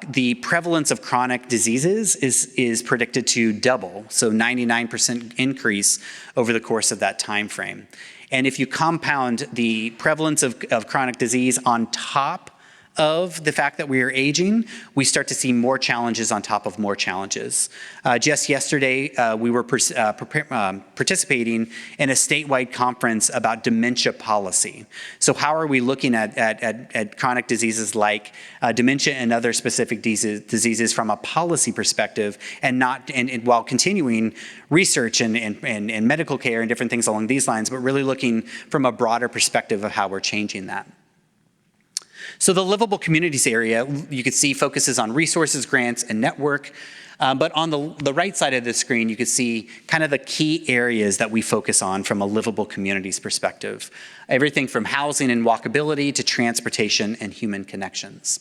the prevalence of chronic diseases is predicted to double, so 99% increase over the course of that time frame. And if you compound the prevalence of chronic disease on top of the fact that we are aging, we start to see more challenges on top of more challenges. Just yesterday, we were participating in a statewide conference about dementia policy. So how are we looking at chronic diseases like dementia and other specific diseases from a policy perspective, and while continuing research and medical care and different things along these lines, but really looking from a broader perspective of how we're changing that. So the livable communities area, you can see, focuses on resources, grants, and network. But on the right side of the screen, you can see kind of the key areas that we focus on from a livable communities perspective. Everything from housing and walkability to transportation and human connections.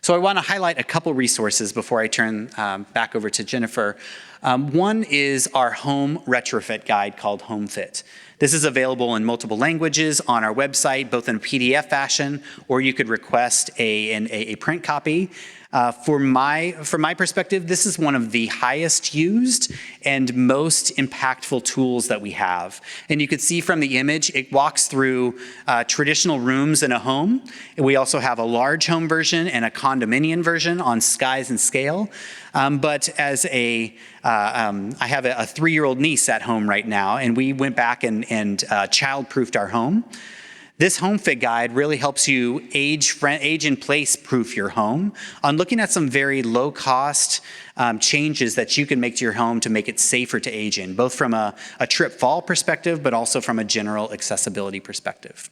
So I want to highlight a couple resources before I turn back over to Jennifer. One is our home retrofit guide called Home Fit. This is available in multiple languages on our website, both in PDF fashion, or you could request a print copy. From my perspective, this is one of the highest used and most impactful tools that we have. And you can see from the image, it walks through traditional rooms in a home. We also have a large home version and a condominium version on size and scale. But as I have a 3-year-old niece at home right now, and we went back and child-proofed our home. This Home Fit guide really helps you age in place proof your home on looking at some very low cost changes that you can make to your home to make it safer to age in, both from a trip fall perspective, but also from a general accessibility perspective.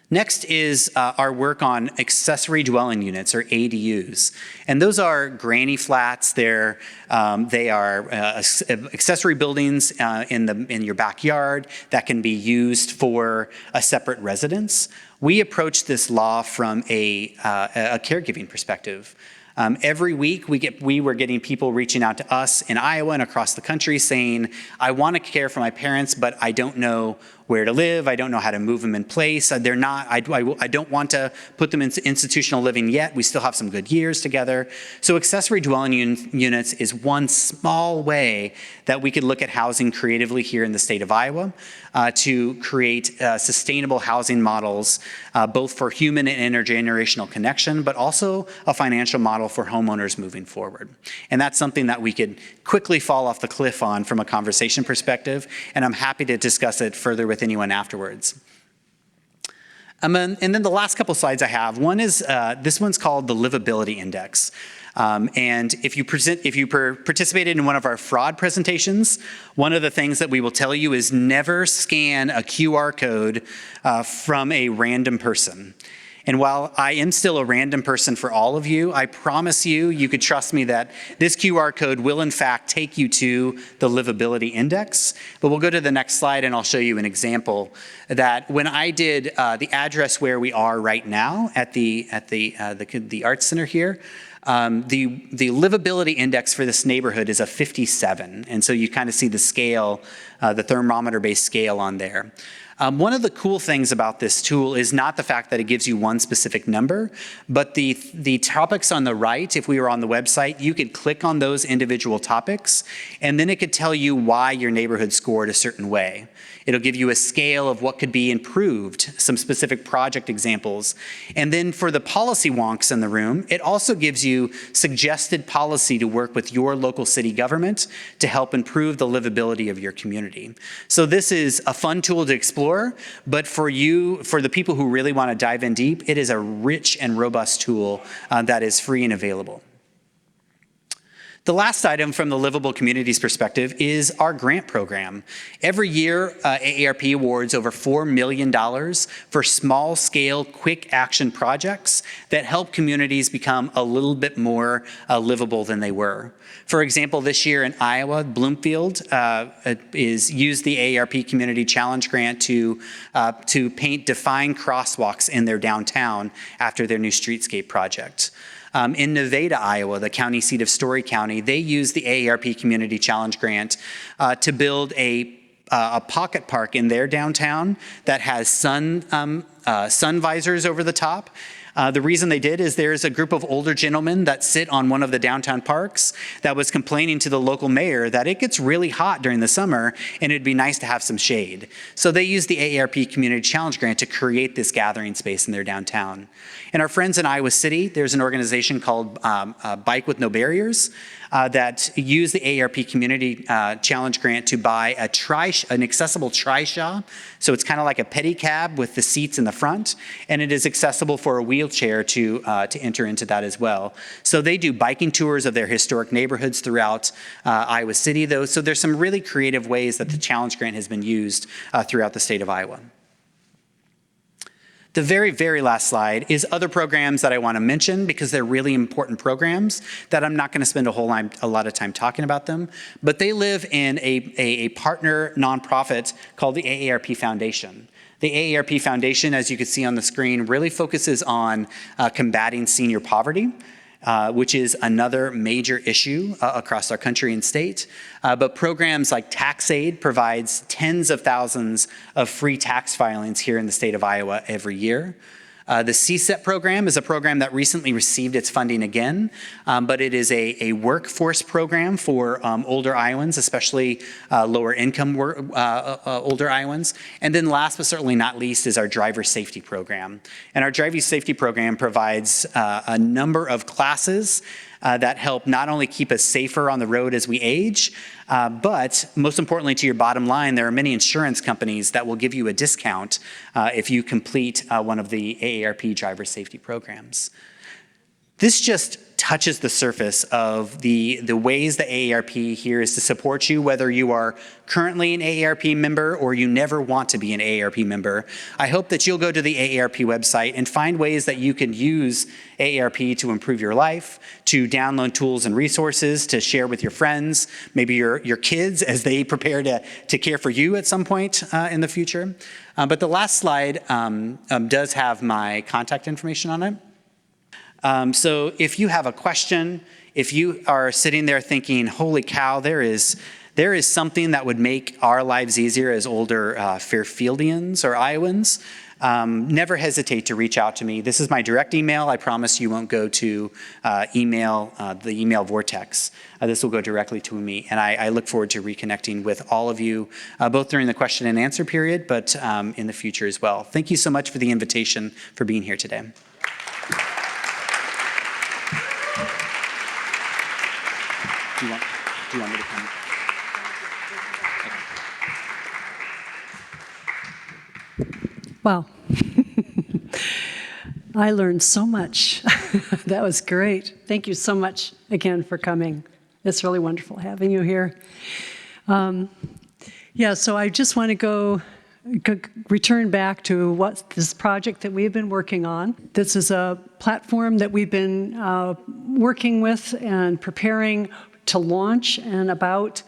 Next is our work on accessory dwelling units, or ADUs. And those are granny flats. They are accessory buildings in your backyard that can be used for a separate residence. We approach this law from a caregiving perspective. Every week we were getting people reaching out to us in Iowa and across the country saying, I want to care for my parents, but I don't know where to live. I don't know how to move them in place. I don't want to put them into institutional living yet. We still have some good years together. So accessory dwelling units is one small way that we could look at housing creatively here in the state of Iowa to create sustainable housing models, both for human and intergenerational connection, but also a financial model for homeowners moving forward. And that's something that we could quickly fall off the cliff on from a conversation perspective, and I'm happy to discuss it further with anyone afterwards. And then the last couple slides I have, one is, this one's called the Livability Index. And if you participated in one of our fraud presentations, one of the things that we will tell you is never scan a QR code from a random person. And while I am still a random person for all of you, I promise you could trust me that this QR code will in fact take you to the Livability Index. But we'll go to the next slide and I'll show you an example that when I did the address where we are right now at the Arts Center here, the livability index for this neighborhood is a 57. And so you kind of see the scale, the thermometer-based scale on there. One of the cool things about this tool is not the fact that it gives you one specific number, but the topics on the right, if we were on the website, you could click on those individual topics, and then it could tell you why your neighborhood scored a certain way. It'll give you a scale of what could be improved, some specific project examples. And then for the policy wonks in the room, it also gives you suggested policy to work with your local city government to help improve the livability of your community. So this is a fun tool to explore, but for the people who really want to dive in deep, it is a rich and robust tool that is free and available. The last item from the Livable Communities perspective is our grant program. Every year, AARP awards over $4 million for small-scale, quick action projects that help communities become a little bit more livable than they were. For example, this year in Iowa, Bloomfield used the AARP Community Challenge Grant to paint defined crosswalks in their downtown after their new streetscape project. In Nevada, Iowa, the county seat of Story County, they used the AARP Community Challenge Grant to build a a pocket park in their downtown that has sun visors over the top. The reason they did is there's a group of older gentlemen that sit on one of the downtown parks that was complaining to the local mayor that it gets really hot during the summer and it'd be nice to have some shade. So they used the AARP Community Challenge Grant to create this gathering space in their downtown. And our friends in Iowa City, there's an organization called Bike with No Barriers that used the AARP Community Challenge Grant to buy an accessible trishaw. So it's kind of like a pedicab with the seats in the front, and it is accessible for a wheelchair to enter into that as well. So they do biking tours of their historic neighborhoods throughout Iowa City, though. So there's some really creative ways that the Challenge Grant has been used throughout the state of Iowa. The very, very last slide is other programs that I want to mention because they're really important programs that I'm not going to spend a lot of time talking about them, but they live in a partner nonprofit called the AARP Foundation. The AARP Foundation, as you can see on the screen, really focuses on combating senior poverty, which is another major issue across our country and state. But programs like TaxAid provides tens of thousands of free tax filings here in the state of Iowa every year. The CSEP program is a program that recently received its funding again, but it is a workforce program for older Iowans, especially lower income older Iowans. And then last but certainly not least is our driver safety program. And our driver safety program provides a number of classes that help not only keep us safer on the road as we age, but most importantly to your bottom line, there are many insurance companies that will give you a discount if you complete one of the AARP driver safety programs. This just touches the surface of the ways that AARP here is to support you, whether you are currently an AARP member or you never want to be an AARP member. I hope that you'll go to the AARP website and find ways that you can use AARP to improve your life, to download tools and resources, to share with your friends, maybe your kids as they prepare to care for you at some point in the future. But the last slide does have my contact information on it. So if you have a question, if you are sitting there thinking, holy cow, there is something that would make our lives easier as older Fairfieldians or Iowans, never hesitate to reach out to me. This is my direct email. I promise you won't go to the email vortex. This will go directly to me, and I look forward to reconnecting with all of you, both during the question and answer period, but in the future as well. Thank you so much for the invitation, for being here today. Do you want me to come? Okay. Wow. I learned so much. That was great. Thank you so much again for coming. It's really wonderful having you here. So I just want to return back to what this project that we've been working on. This is a platform that we've been working with and preparing to launch, and about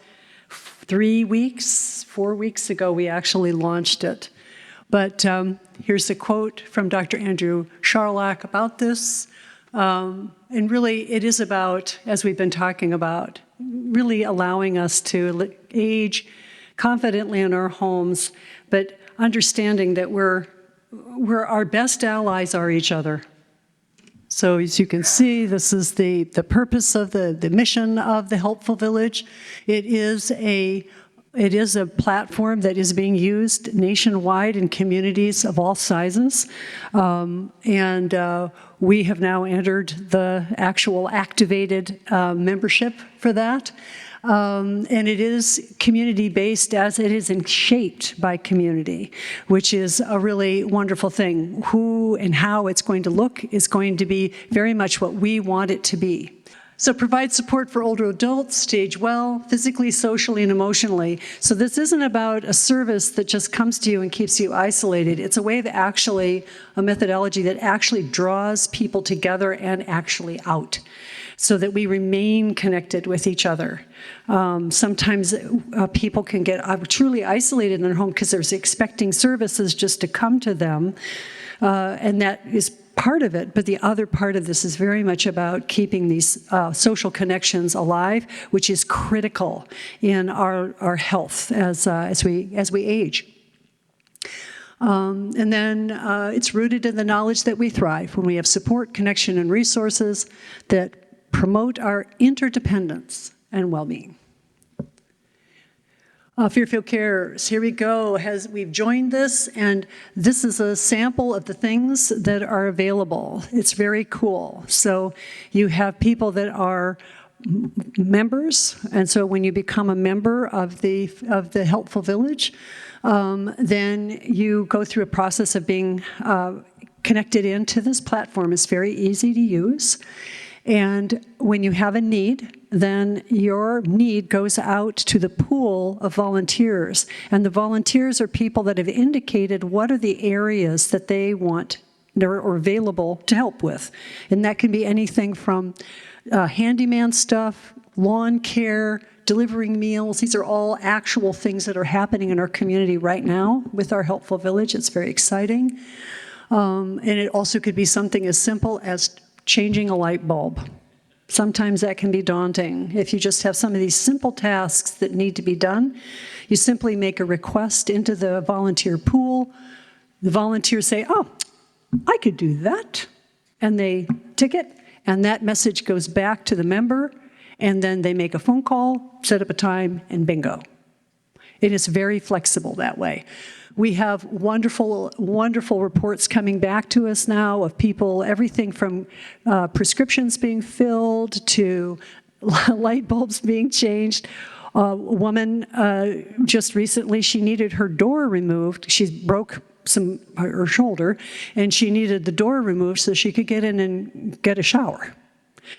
4 weeks ago, we actually launched it. But here's a quote from Dr. Andrew Charlock about this. And really, it is about, as we've been talking about, really allowing us to age confidently in our homes, but understanding that we're our best allies are each other. So as you can see, this is the purpose of the mission of the Helpful Village. It is a platform that is being used nationwide in communities of all sizes. We have now entered the actual activated membership for that. And it is community-based as it is shaped by community, which is a really wonderful thing. Who and how it's going to look is going to be very much what we want it to be. So provide support for older adults to age well, physically, socially, and emotionally. So this isn't about a service that just comes to you and keeps you isolated. It's a way of a methodology that actually draws people together and actually out, so that we remain connected with each other. Sometimes people can get truly isolated in their home because they're expecting services just to come to them, and that is part of it, but the other part of this is very much about keeping these social connections alive, which is critical in our health as we age. And then it's rooted in the knowledge that we thrive when we have support, connection, and resources that promote our interdependence and well-being. Fairfield Cares, here we go. We've joined this, and this is a sample of the things that are available. It's very cool. So you have people that are members, and so when you become a member of the Helpful Village, then you go through a process of being connected into this platform. It's very easy to use. And when you have a need, then your need goes out to the pool of volunteers. And the volunteers are people that have indicated what are the areas that they want or available to help with. And that can be anything from handyman stuff, lawn care, delivering meals. These are all actual things that are happening in our community right now with our Helpful Village. It's very exciting. And it also could be something as simple as changing a light bulb. Sometimes that can be daunting. If you just have some of these simple tasks that need to be done, you simply make a request into the volunteer pool. The volunteers say, oh, I could do that. And they tick it, and that message goes back to the member, and then they make a phone call, set up a time, and bingo. It is very flexible that way. We have wonderful, wonderful reports coming back to us now of people, everything from prescriptions being filled to light bulbs being changed. A woman just recently, she needed her door removed. She broke her shoulder, and she needed the door removed so she could get in and get a shower.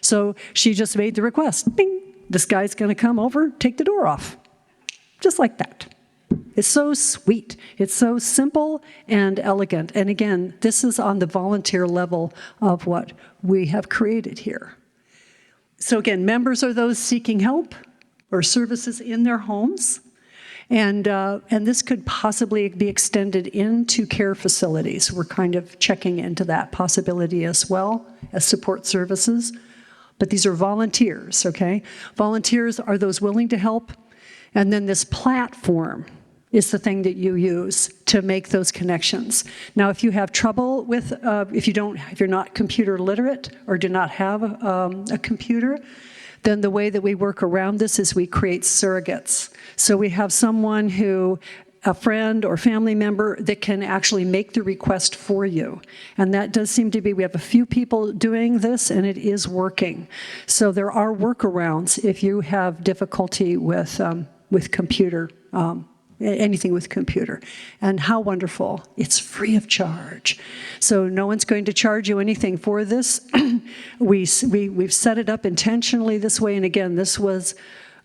So she just made the request. Bing! This guy's going to come over, take the door off. Just like that. It's so sweet. It's so simple and elegant. And again, this is on the volunteer level of what we have created here. So again, members are those seeking help or services in their homes. And this could possibly be extended into care facilities. We're kind of checking into that possibility as well as support services. But these are volunteers, okay? Volunteers are those willing to help. And then this platform is the thing that you use to make those connections. Now, if you have trouble with, if you're not computer literate or do not have a computer, then the way that we work around this is we create surrogates. So we have someone a friend or family member that can actually make the request for you. And that does seem to be, we have a few people doing this, and it is working. So there are workarounds if you have difficulty with computer, anything with computer. And how wonderful. It's free of charge. So no one's going to charge you anything for this. We've set it up intentionally this way. And again, this was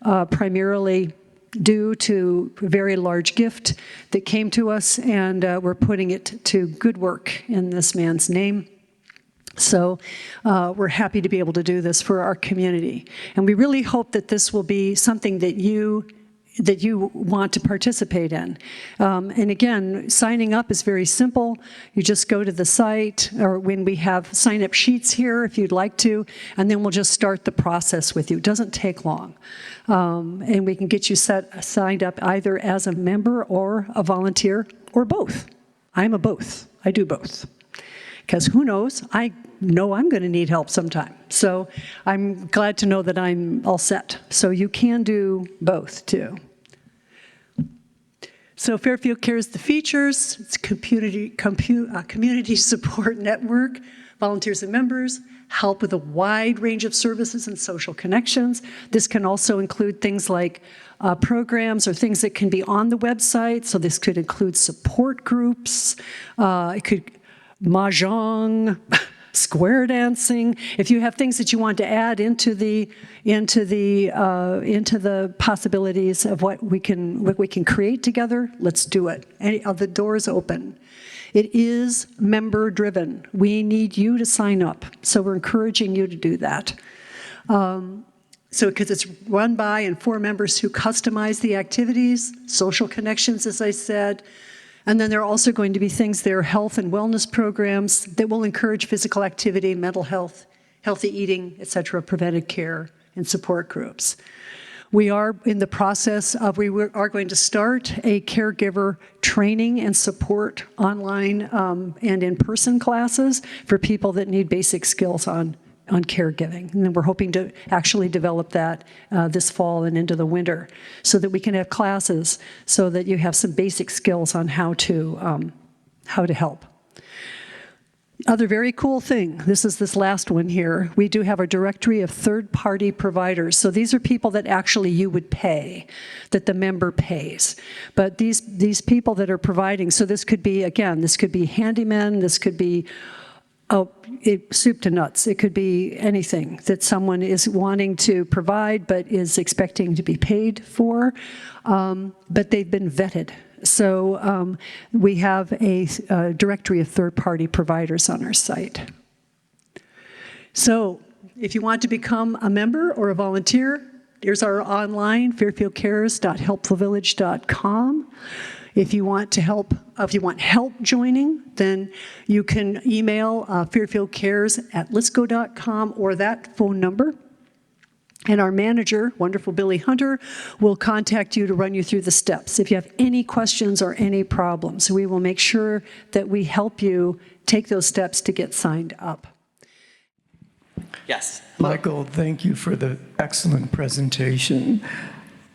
primarily due to a very large gift that came to us, and we're putting it to good work in this man's name. So we're happy to be able to do this for our community. And we really hope that this will be something that you want to participate in. And again, signing up is very simple. You just go to the site, or when we have sign-up sheets here, if you'd like to, and then we'll just start the process with you. It doesn't take long. And we can get you signed up either as a member or a volunteer, or both. I'm a both. I do both. Because who knows, I know I'm going to need help sometime. So I'm glad to know that I'm all set. So you can do both, too. So Fairfield Cares, the features, it's community support network, volunteers and members, help with a wide range of services and social connections. This can also include things like programs or things that can be on the website. So this could include support groups. It could mahjong, square dancing. If you have things that you want to add into the possibilities of what we can create together, let's do it. The door is open. It is member driven. We need you to sign up. So we're encouraging you to do that. So because it's run by and for members who customize the activities, social connections, as I said, And then there are also going to be things there, health and wellness programs that will encourage physical activity, mental health, healthy eating, et cetera, preventive care, and support groups. We are in the process of, we are going to start a caregiver training and support online and in-person classes for people that need basic skills on caregiving. And then we're hoping to actually develop that this fall and into the winter so that we can have classes so that you have some basic skills on how to help. Other very cool thing, this last one here, we do have a directory of third-party providers. So these are people that actually you would pay, that the member pays. But these people that are providing, so this could be, again, this could be handymen, this could be soup to nuts. It could be anything that someone is wanting to provide but is expecting to be paid for, but they've been vetted. So we have a directory of third-party providers on our site. So if you want to become a member or a volunteer, here's our online, fairfieldcares.helpfulvillage.com. If you want help joining, then you can email fairfieldcares@litsgo.com or that phone number. And our manager, wonderful Billy Hunter, will contact you to run you through the steps. If you have any questions or any problems, we will make sure that we help you take those steps to get signed up. Yes. Michael, thank you for the excellent presentation.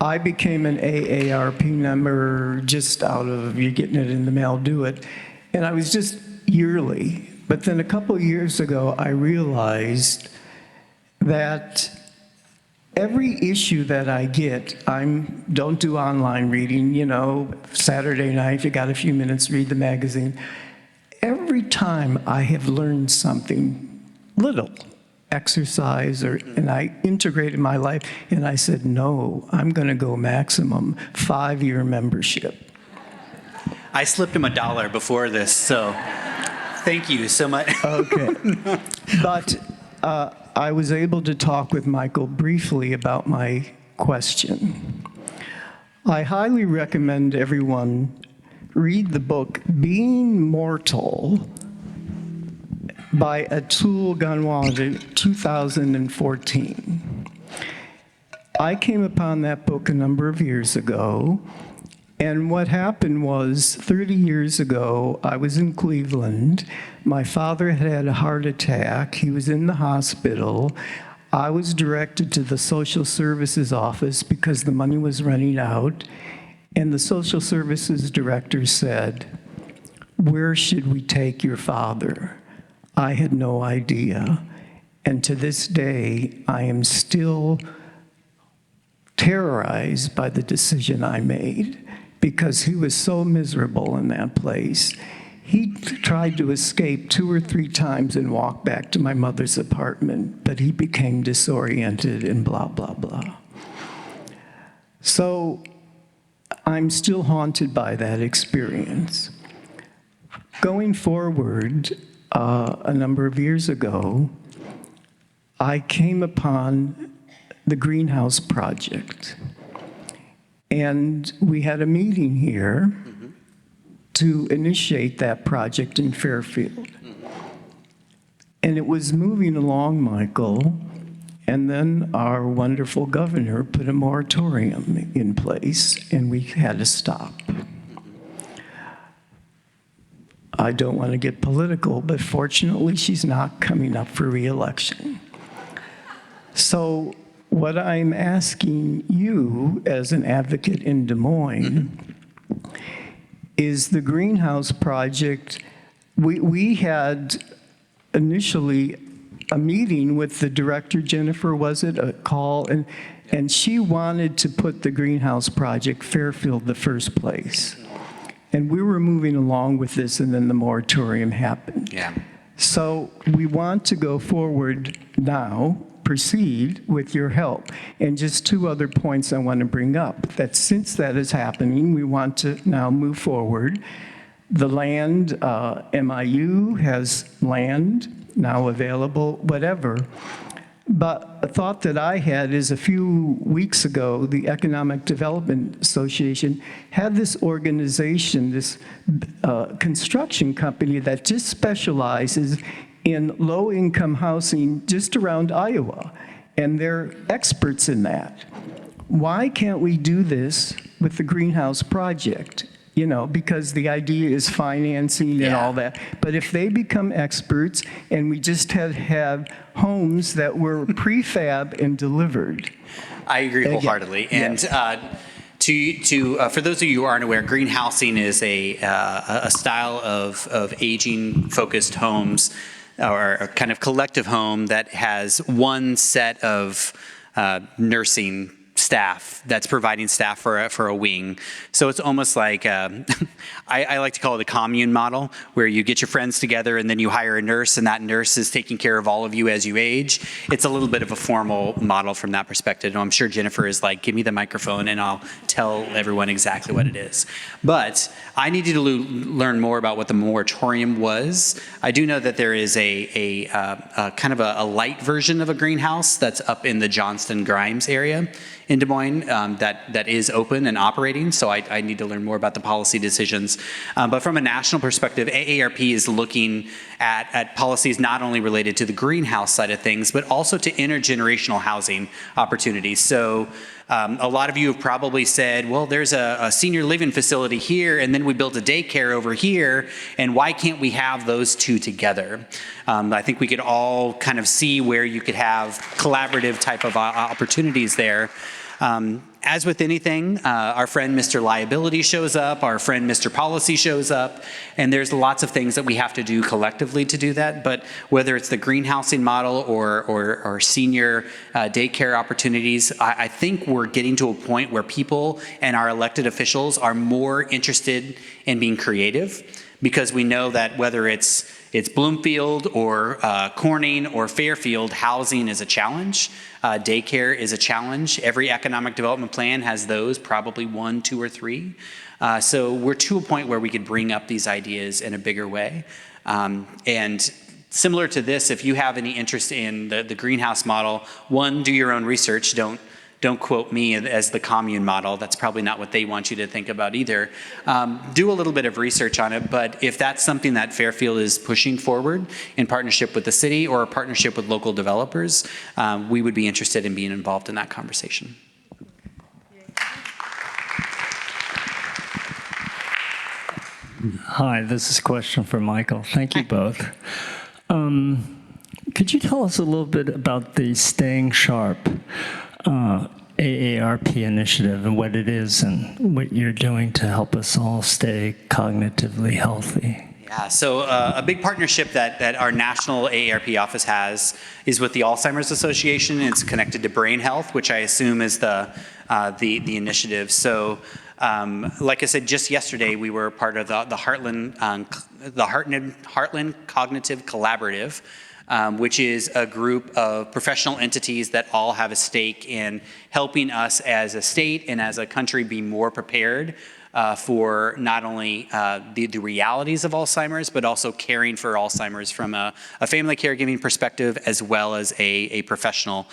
I became an AARP member just out of you getting it in the mail, do it. And I was just yearly. But then a couple of years ago, I realized that every issue that I get, don't do online reading, Saturday night, if you got a few minutes, read the magazine. Every time I have learned something little, exercise, and I integrated my life, and I said, no, I'm gonna go maximum 5-year membership. I slipped him $1 before this, so thank you so much. Okay, but I was able to talk with Michael briefly about my question. I highly recommend everyone read the book Being Mortal by Atul Gawande, 2014. I came upon that book a number of years ago, and what happened was 30 years ago, I was in Cleveland. My father had a heart attack. He was in the hospital. I was directed to the social services office because the money was running out, and the social services director said, "Where should we take your father?" I had no idea. And to this day, I am still terrorized by the decision I made because he was so miserable in that place. He tried to escape 2 or 3 times and walk back to my mother's apartment, but he became disoriented and blah, blah, blah. So I'm still haunted by that experience. Going forward, a number of years ago, I came upon the Greenhouse Project. And we had a meeting here to initiate that project in Fairfield. And it was moving along, Michael, and then our wonderful governor put a moratorium in place, and we had to stop. I don't want to get political, but fortunately, she's not coming up for re-election. So what I'm asking you as an advocate in Des Moines is the Greenhouse Project. We had initially a meeting with the director, Jennifer, was it, a call, and she wanted to put the Greenhouse Project Fairfield the first place. And we were moving along with this, and then the moratorium happened. Yeah. So we want to go forward now, proceed with your help. And just 2 other points I want to bring up, that since that is happening, we want to now move forward. The land, MIU has land now available, whatever. But a thought that I had is a few weeks ago, the Economic Development Association had this organization, this construction company that just specializes in low-income housing just around Iowa, and they're experts in that. Why can't we do this with the Greenhouse Project? You know, because the idea is financing and all that. But if they become experts and we just have homes that were prefab and delivered. I agree wholeheartedly. And for those of you who aren't aware, greenhousing is a style of aging-focused homes, or a kind of collective home that has one set of nursing staff that's providing staff for a wing. So it's almost like, I like to call it a commune model, where you get your friends together and then you hire a nurse, and that nurse is taking care of all of you as you age. It's a little bit of a formal model from that perspective. And I'm sure Jennifer is like, give me the microphone and I'll tell everyone exactly what it is. But I needed to learn more about what the moratorium was. I do know that there is a kind of a light version of a greenhouse that's up in the Johnston-Grimes area in Des Moines that is open and operating, so I need to learn more about the policy decisions. But from a national perspective, AARP is looking at policies not only related to the greenhouse side of things, but also to intergenerational housing opportunities. So a lot of you have probably said, well, there's a senior living facility here, and then we built a daycare over here, and why can't we have those two together? I think we could all kind of see where you could have collaborative type of opportunities there. As with anything, our friend Mr. Liability shows up, our friend Mr. Policy shows up, and there's lots of things that we have to do collectively to do that. But whether it's the greenhousing model or senior daycare opportunities, I think we're getting to a point where people and our elected officials are more interested in being creative, because we know that whether it's Bloomfield or Corning or Fairfield, housing is a challenge. Daycare is a challenge. Every economic development plan has those, probably 1, 2, or 3. So we're to a point where we could bring up these ideas in a bigger way. And similar to this, if you have any interest in the greenhouse model, one, do your own research. Don't quote me as the commune model. That's probably not what they want you to think about either. Do a little bit of research on it, but if that's something that Fairfield is pushing forward in partnership with the city or a partnership with local developers, we would be interested in being involved in that conversation. Hi, this is a question for Michael. Thank you both. Could you tell us a little bit about the Staying Sharp AARP initiative and what it is and what you're doing to help us all stay cognitively healthy? Yeah, so a big partnership that our national AARP office has is with the Alzheimer's Association. It's connected to brain health, which I assume is the initiative. So like I said, just yesterday, we were part of the Heartland Cognitive Collaborative, which is a group of professional entities that all have a stake in helping us as a state and as a country be more prepared for not only the realities of Alzheimer's, but also caring for Alzheimer's from a family caregiving perspective as well as a professional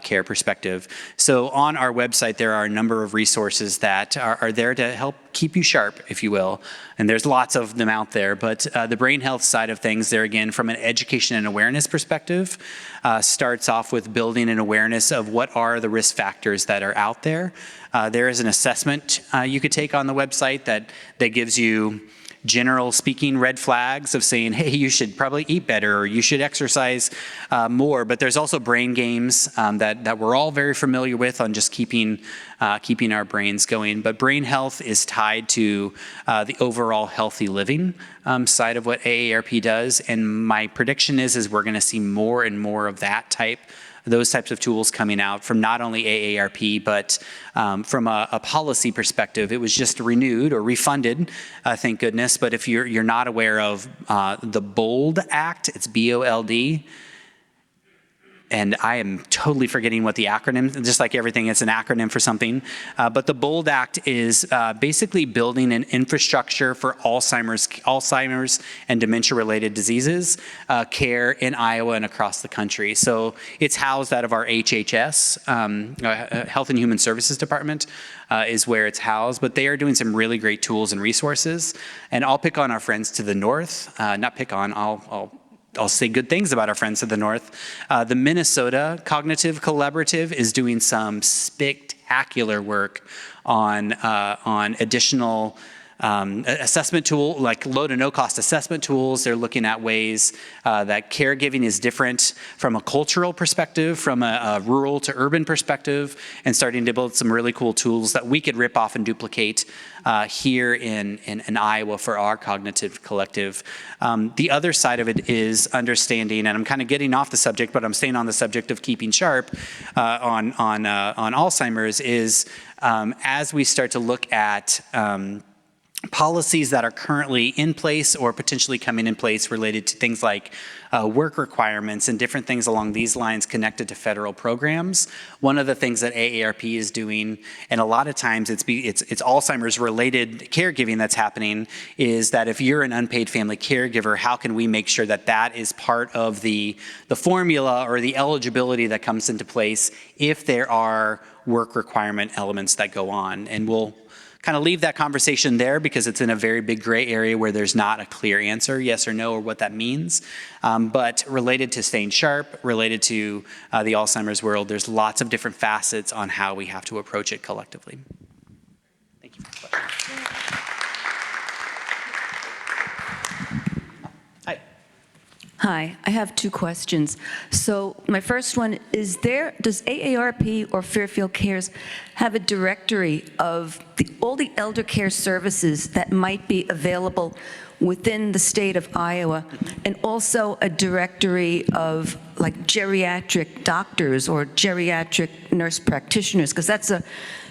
care perspective. So on our website, there are a number of resources that are there to help keep you sharp, if you will. And there's lots of them out there, but the brain health side of things there, again, from an education and awareness perspective, starts off with building an awareness of what are the risk factors that are out there. There is an assessment you could take on the website that gives you general speaking red flags of saying, hey, you should probably eat better or you should exercise more. But there's also brain games that we're all very familiar with on just keeping our brains going. But brain health is tied to the overall healthy living side of what AARP does. And my prediction is we're going to see more and more of those types of tools coming out from not only AARP, but from a policy perspective. It was just renewed or refunded, thank goodness. But if you're not aware of the BOLD Act, it's BOLD. and I am totally forgetting what the acronym, just like everything, it's an acronym for something. But the BOLD Act is basically building an infrastructure for Alzheimer's and dementia-related diseases care in Iowa and across the country. So it's housed out of our HHS, Health and Human Services Department, is where it's housed. But they are doing some really great tools and resources. And I'll pick on our friends to the north. Not pick on, I'll say good things about our friends to the north. The Minnesota Cognitive Collaborative is doing some spectacular work on additional assessment tool, like low to no cost assessment tools. They're looking at ways that caregiving is different from a cultural perspective, from a rural to urban perspective, and starting to build some really cool tools that we could rip off and duplicate here in Iowa for our cognitive collective. The other side of it is understanding, and I'm kind of getting off the subject, but I'm staying on the subject of keeping sharp on Alzheimer's, is as we start to look at policies that are currently in place or potentially coming in place related to things like work requirements and different things along these lines connected to federal programs. One of the things that AARP is doing, and a lot of times it's Alzheimer's related caregiving that's happening, is that if you're an unpaid family caregiver, how can we make sure that that is part of the formula or the eligibility that comes into place if there are work requirement elements that go on? And we'll kind of leave that conversation there because it's in a very big gray area where there's not a clear answer, yes or no, or what that means. But related to staying sharp, related to the Alzheimer's world, there's lots of different facets on how we have to approach it collectively. Thank you for the question. Hi. Hi, I have two questions. So my first one is does AARP or Fairfield Cares have a directory of all the elder care services that might be available within the state of Iowa, and also a directory of like geriatric doctors or geriatric nurse practitioners? Because that's a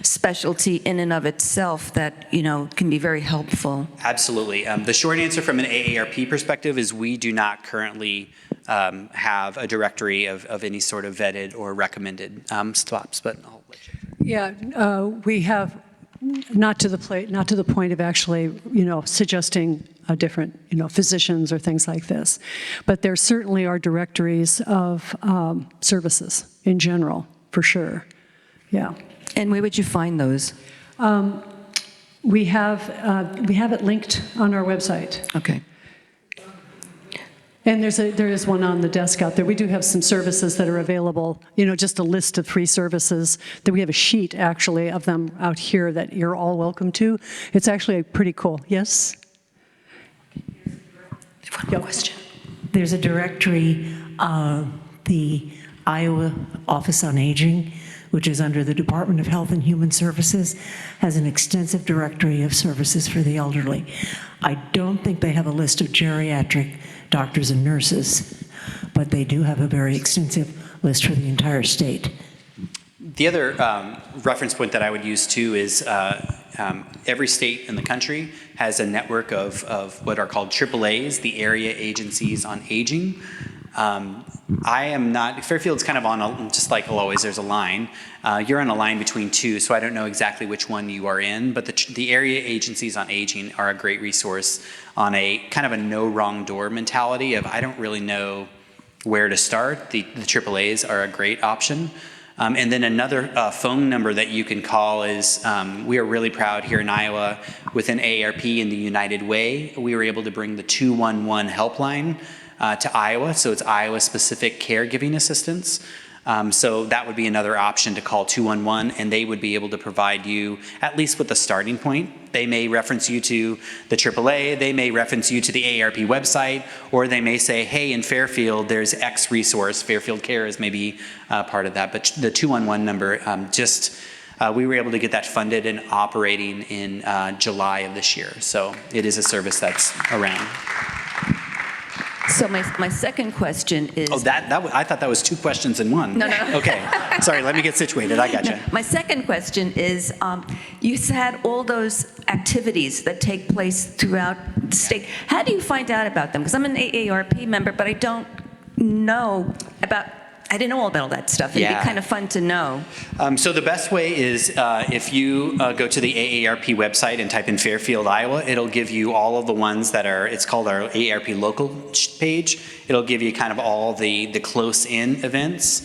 specialty in and of itself that, you know, can be very helpful. Absolutely. The short answer from an AARP perspective is we do not currently have a directory of any sort of vetted or recommended stops, but I'll let you. Yeah, we have not to the point of actually, suggesting different, physicians or things like this, but there certainly are directories of services in general, for sure. Yeah. And where would you find those? We have it linked on our website. Okay. And there is one on the desk out there. We do have some services that are available, just a list of free services. That we have a sheet, actually, of them out here that you're all welcome to. It's actually pretty cool. Yes? One more question. There's a directory, the Iowa Office on Aging, which is under the Department of Health and Human Services, has an extensive directory of services for the elderly. I don't think they have a list of geriatric doctors and nurses, but they do have a very extensive list for the entire state. The other reference point that I would use too is every state in the country has a network of what are called AAAs, the Area Agencies on Aging. I am not, Fairfield's kind of on, just like always, there's a line. You're on a line between two, so I don't know exactly which one you are in, but the Area Agencies on Aging are a great resource on a kind of a no wrong door mentality of I don't really know where to start. The AAAs are a great option. And then another phone number that you can call is, we are really proud here in Iowa within AARP in the United Way, we were able to bring the 211 helpline to Iowa, so it's Iowa-specific caregiving assistance. So that would be another option to call 211, and they would be able to provide you at least with a starting point. They may reference you to the AAA, they may reference you to the AARP website, or they may say, hey, in Fairfield, there's X resource. Fairfield Care is maybe part of that, but the 211 number, we were able to get that funded and operating in July of this year. So it is a service that's around. So my second question is... Oh, I thought that was two questions in one. No. Okay, sorry, let me get situated, I gotcha. My second question is, you had all those activities that take place throughout the state. How do you find out about them? Because I'm an AARP member, but I don't know about I didn't know all about all that stuff. It'd Yeah. be kind of fun to know. So the best way is if you go to the AARP website and type in Fairfield, Iowa, it'll give you all of the ones that are, it's called our AARP local page. It'll give you kind of all the close-in events.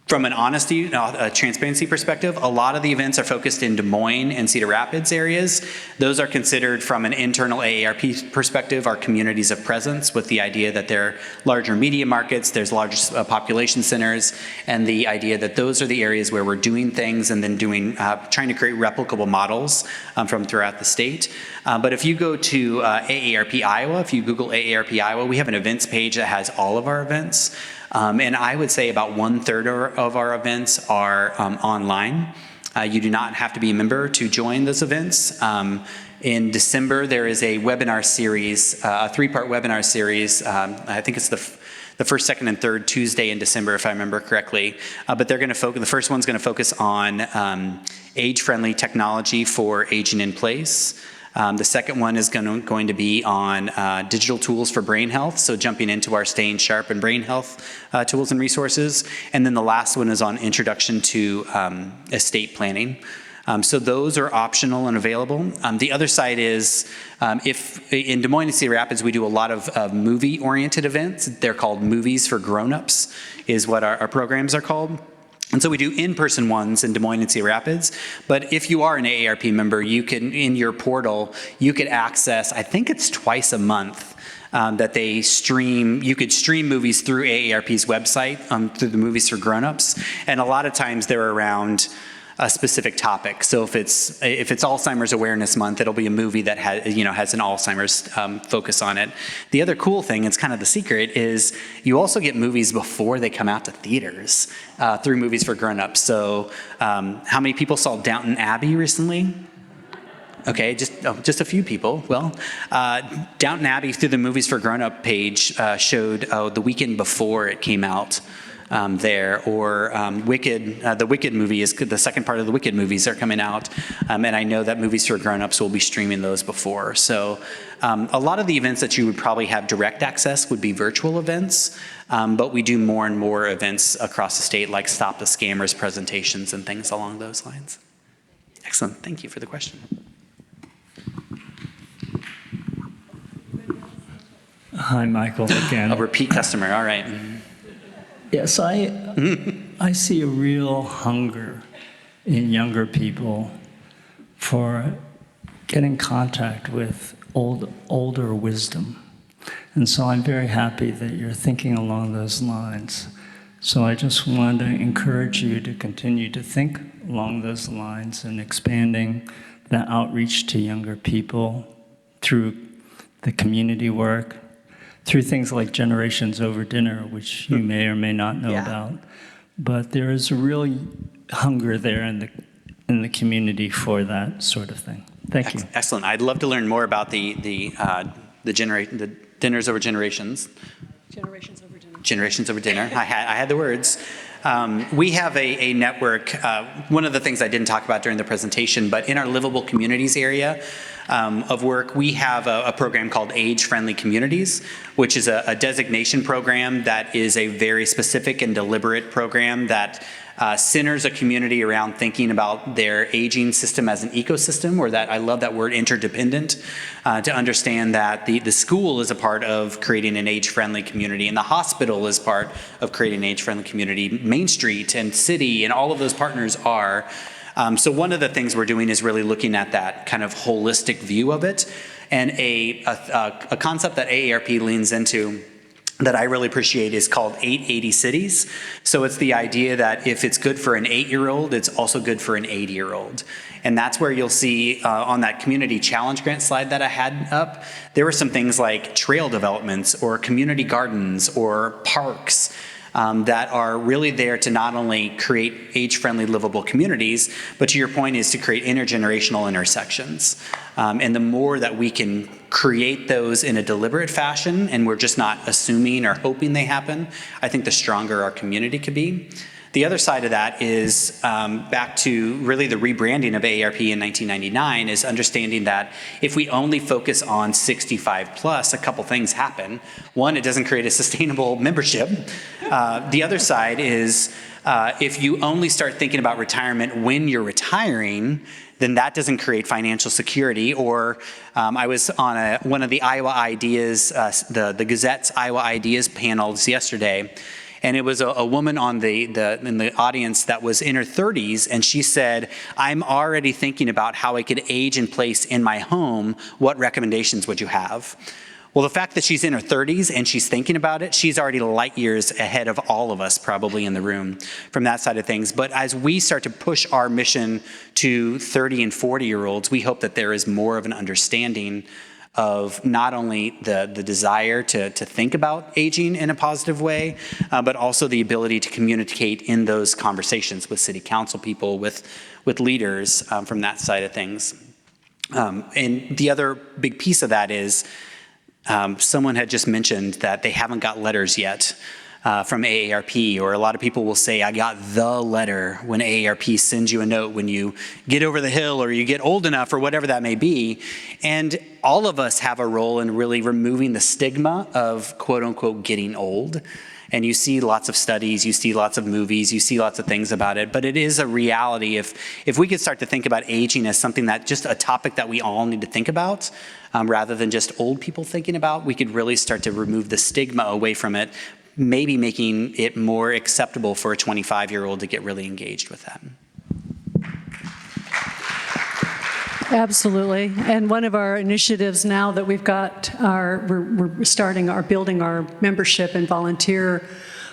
From an honesty, transparency perspective, a lot of the events are focused in Des Moines and Cedar Rapids areas. Those are considered, from an internal AARP perspective, our communities of presence, with the idea that they're larger media markets, there's large population centers, and the idea that those are the areas where we're doing things and then trying to create replicable models from throughout the state. But if you go to AARP Iowa, if you Google AARP Iowa, we have an events page that has all of our events. And I would say about 1/3 of our events are online. You do not have to be a member to join those events. In December, there is a webinar series, a 3-part webinar series. I think it's the first, second, and third Tuesday in December, if I remember correctly. But they're going to focus. The first one's going to focus on age-friendly technology for aging in place. The second one is going to be on digital tools for brain health, so jumping into our Staying Sharp and brain health tools and resources. And then the last one is on introduction to estate planning. So those are optional and available. The other side is, if in Des Moines and Cedar Rapids, we do a lot of movie-oriented events. They're called Movies for Grown-Ups, is what our programs are called. And so we do in-person ones in Des Moines and Cedar Rapids. But if you are an AARP member, you can, in your portal, you could access, I think it's twice a month, that they stream. You could stream movies through AARP's website, through the Movies for Grown-Ups. And a lot of times they're around a specific topic. So if it's Alzheimer's Awareness Month, it'll be a movie that has an Alzheimer's focus on it. The other cool thing, it's kind of the secret, is you also get movies before they come out to theaters through Movies for Grown-Ups. So how many people saw Downton Abbey recently? Okay, just a few people. Well, Downton Abbey through the Movies for Grown-Up page showed the weekend before it came out. There, or Wicked, the Wicked movie is the second part of the Wicked movies are coming out, and I know that Movies for Grown-Ups will be streaming those before. So a lot of the events that you would probably have direct access would be virtual events, but we do more and more events across the state, like Stop the Scammers presentations and things along those lines. Excellent, thank you for the question. Hi, Michael, again. A repeat customer, all right. Yes, I see a real hunger in younger people for getting contact with older wisdom. And so I'm very happy that you're thinking along those lines. So I just want to encourage you to continue to think along those lines and expanding the outreach to younger people through the community work, through things like Generations Over Dinner, which you may or may not know about. But there is a real hunger there in the community for that sort of thing. Thank you. Excellent. I'd love to learn more about the Dinners Over Generations. Generations over dinner. Generations Over Dinner. I had the words. We have a network. One of the things I didn't talk about during the presentation, but in our livable communities area of work, we have a program called Age-Friendly Communities, which is a designation program that is a very specific and deliberate program that centers a community around thinking about their aging system as an ecosystem, or that, I love that word, interdependent, to understand that the school is a part of creating an age-friendly community, and the hospital is part of creating an age-friendly community. Main Street and City and all of those partners are. So one of the things we're doing is really looking at that kind of holistic view of it, and a concept that AARP leans into that I really appreciate is called 880 cities. So it's the idea that if it's good for an 8-year-old, it's also good for an 80-year-old. And that's where you'll see on that community challenge grant slide that I had up, there were some things like trail developments or community gardens or parks that are really there to not only create age-friendly livable communities, but to your point is to create intergenerational intersections. And the more that we can create those in a deliberate fashion, and we're just not assuming or hoping they happen, I think the stronger our community could be. The other side of that is back to really the rebranding of AARP in 1999 is understanding that if we only focus on 65 plus, a couple things happen. One, it doesn't create a sustainable membership. The other side is if you only start thinking about retirement when you're retiring, then that doesn't create financial security. Or I was on one of the Iowa Ideas, the Gazette's Iowa Ideas panels yesterday, and it was a woman in the audience that was in her 30s, and she said, I'm already thinking about how I could age in place in my home. What recommendations would you have? Well, the fact that she's in her 30s and she's thinking about it, she's already light years ahead of all of us probably in the room from that side of things. But as we start to push our mission to 30 and 40-year-olds, we hope that there is more of an understanding of not only the desire to think about aging in a positive way, but also the ability to communicate in those conversations with city council people, with leaders from that side of things. And the other big piece of that is someone had just mentioned that they haven't got letters yet from AARP, or a lot of people will say, I got the letter when AARP sends you a note when you get over the hill or you get old enough or whatever that may be. And all of us have a role in really removing the stigma of quote unquote getting old. And you see lots of studies, you see lots of movies, you see lots of things about it, but it is a reality. If we could start to think about aging as something that just a topic that we all need to think about, rather than just old people thinking about, we could really start to remove the stigma away from it, maybe making it more acceptable for a 25-year-old to get really engaged with that. Absolutely. And one of our initiatives now that we've got we're starting building our membership and volunteer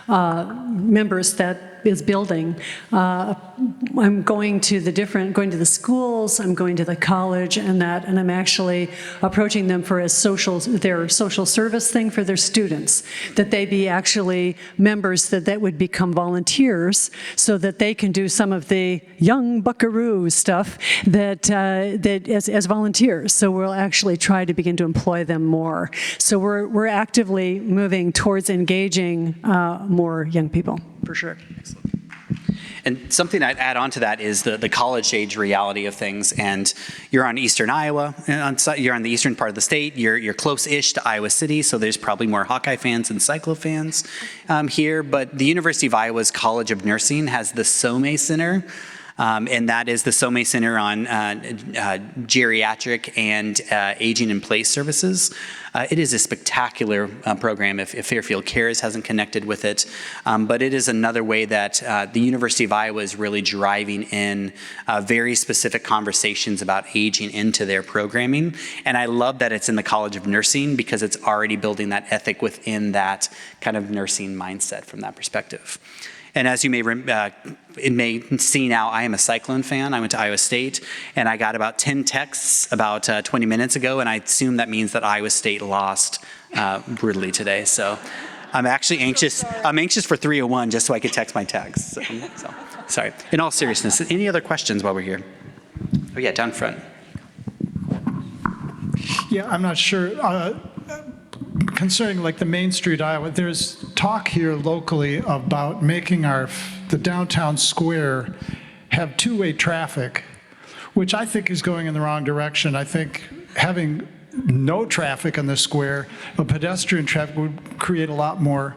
members that is building. I'm going to the schools, I'm going to the college and I'm actually approaching them for their social service thing for their students, that they be actually members that would become volunteers so that they can do some of the young buckaroo stuff that as volunteers. So we'll actually try to begin to employ them more. So we're actively moving towards engaging more young people, for sure. And something I'd add on to that is the college age reality of things. And you're on Eastern Iowa, you're on the eastern part of the state, you're close-ish to Iowa City, so there's probably more Hawkeye fans and Cyclo fans here. But the University of Iowa's College of Nursing has the Some Center. And that is the Some Center on geriatric and aging in place services. It is a spectacular program if Fairfield Cares hasn't connected with it. But it is another way that the University of Iowa is really driving in very specific conversations about aging into their programming. And I love that it's in the College of Nursing because it's already building that ethic within that kind of nursing mindset from that perspective. And as you may see now, I am a Cyclone fan. I went to Iowa State, and I got about 10 texts about 20 minutes ago, and I assume that means that Iowa State lost brutally today. So I'm actually anxious. I'm anxious for 301 just so I could text my texts. So sorry. In all seriousness, any other questions while we're here? Oh yeah, down front. Yeah, I'm not sure. Concerning like the Main Street, Iowa, there's talk here locally about making the downtown square have two-way traffic, which I think is going in the wrong direction. I think having no traffic on the square, pedestrian traffic would create a lot more.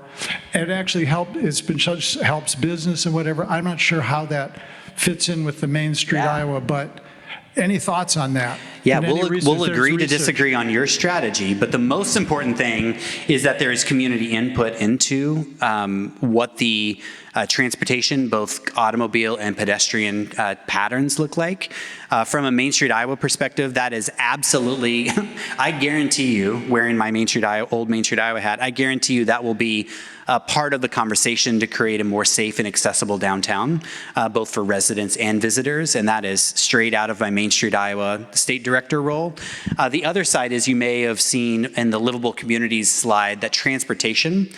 It actually helps business and whatever. I'm not sure how that fits in with the Main Street, Iowa, but any thoughts on that? Yeah, we'll agree to disagree on your strategy, but the most important thing is that there is community input into what the transportation, both automobile and pedestrian patterns look like. From a Main Street, Iowa perspective, that is absolutely, I guarantee you, wearing my old Main Street, Iowa hat, I guarantee you that will be part of the conversation to create a more safe and accessible downtown, both for residents and visitors, and that is straight out of my Main Street, Iowa state director role. The other side is you may have seen in the Livable Communities slide that transportation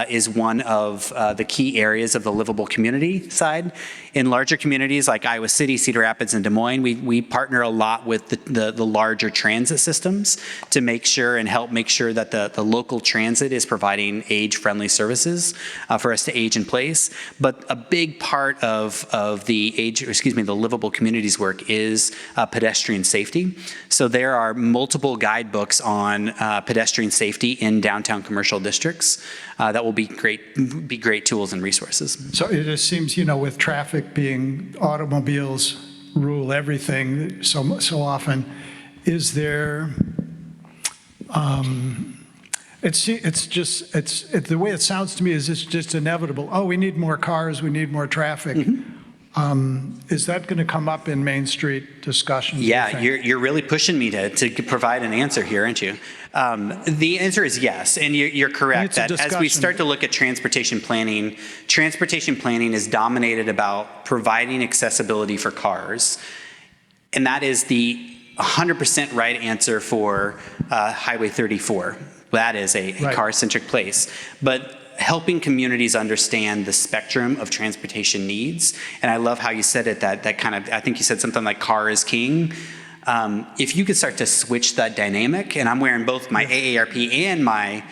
is one of the key areas of the livable community side. In larger communities like Iowa City, Cedar Rapids, and Des Moines, we partner a lot with the larger transit systems to make sure and help make sure that the local transit is providing age-friendly services for us to age in place. But a big part of the livable communities work is pedestrian safety. So there are multiple guidebooks on pedestrian safety in downtown commercial districts that will be great tools and resources. So it just seems, with traffic being automobiles rule everything so often, is there, the way it sounds to me is it's just inevitable. Oh, we need more cars, we need more traffic. Is that going to come up in Main Street discussions? Yeah, you're really pushing me to provide an answer here, aren't you? The answer is yes, and you're correct that as we start to look at transportation planning is dominated about providing accessibility for cars, and that is the 100% right answer for Highway 34. That is a car-centric place, but helping communities understand the spectrum of transportation needs. And I love how you said it, that kind of, I think you said something like car is king. If you could start to switch that dynamic, and I'm wearing both my AARP and my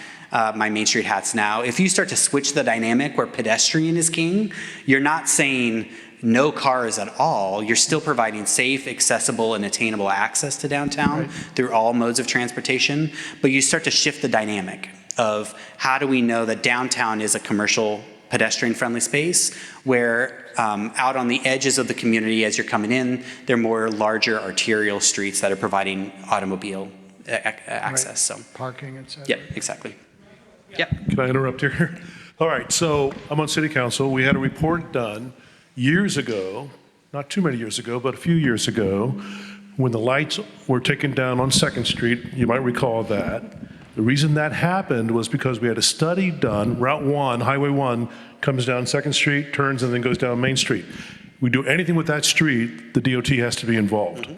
Main Street hats now, if you start to switch the dynamic where pedestrian is king, you're not saying no cars at all. You're still providing safe, accessible, and attainable access to downtown through all modes of transportation, but you start to shift the dynamic of how do we know that downtown is a commercial pedestrian-friendly space where out on the edges of the community as you're coming in, they're more larger arterial streets that are providing automobile access. So parking, et cetera. Yep, exactly. Yep. Can I interrupt here? All right, so I'm on City Council. We had a report done years ago, not too many years ago, but a few years ago, when the lights were taken down on 2nd Street. You might recall that. The reason that happened was because we had a study done. Route 1, Highway 1, comes down 2nd Street, turns, and then goes down Main Street. We do anything with that street, the DOT has to be involved.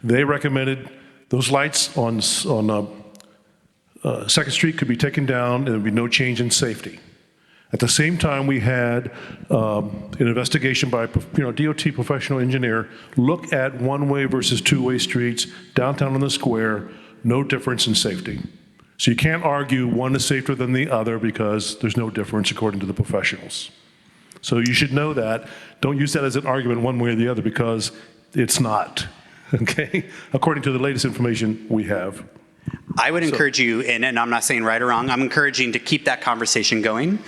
They recommended those lights on 2nd Street could be taken down, and there would be no change in safety. At the same time, we had an investigation by DOT professional engineer look at one-way versus two-way streets downtown on the square, no difference in safety. So you can't argue one is safer than the other because there's no difference according to the professionals. So you should know that. Don't use that as an argument one way or the other because it's not, okay? According to the latest information we have. I would encourage you, and I'm not saying right or wrong, I'm encouraging to keep that conversation going.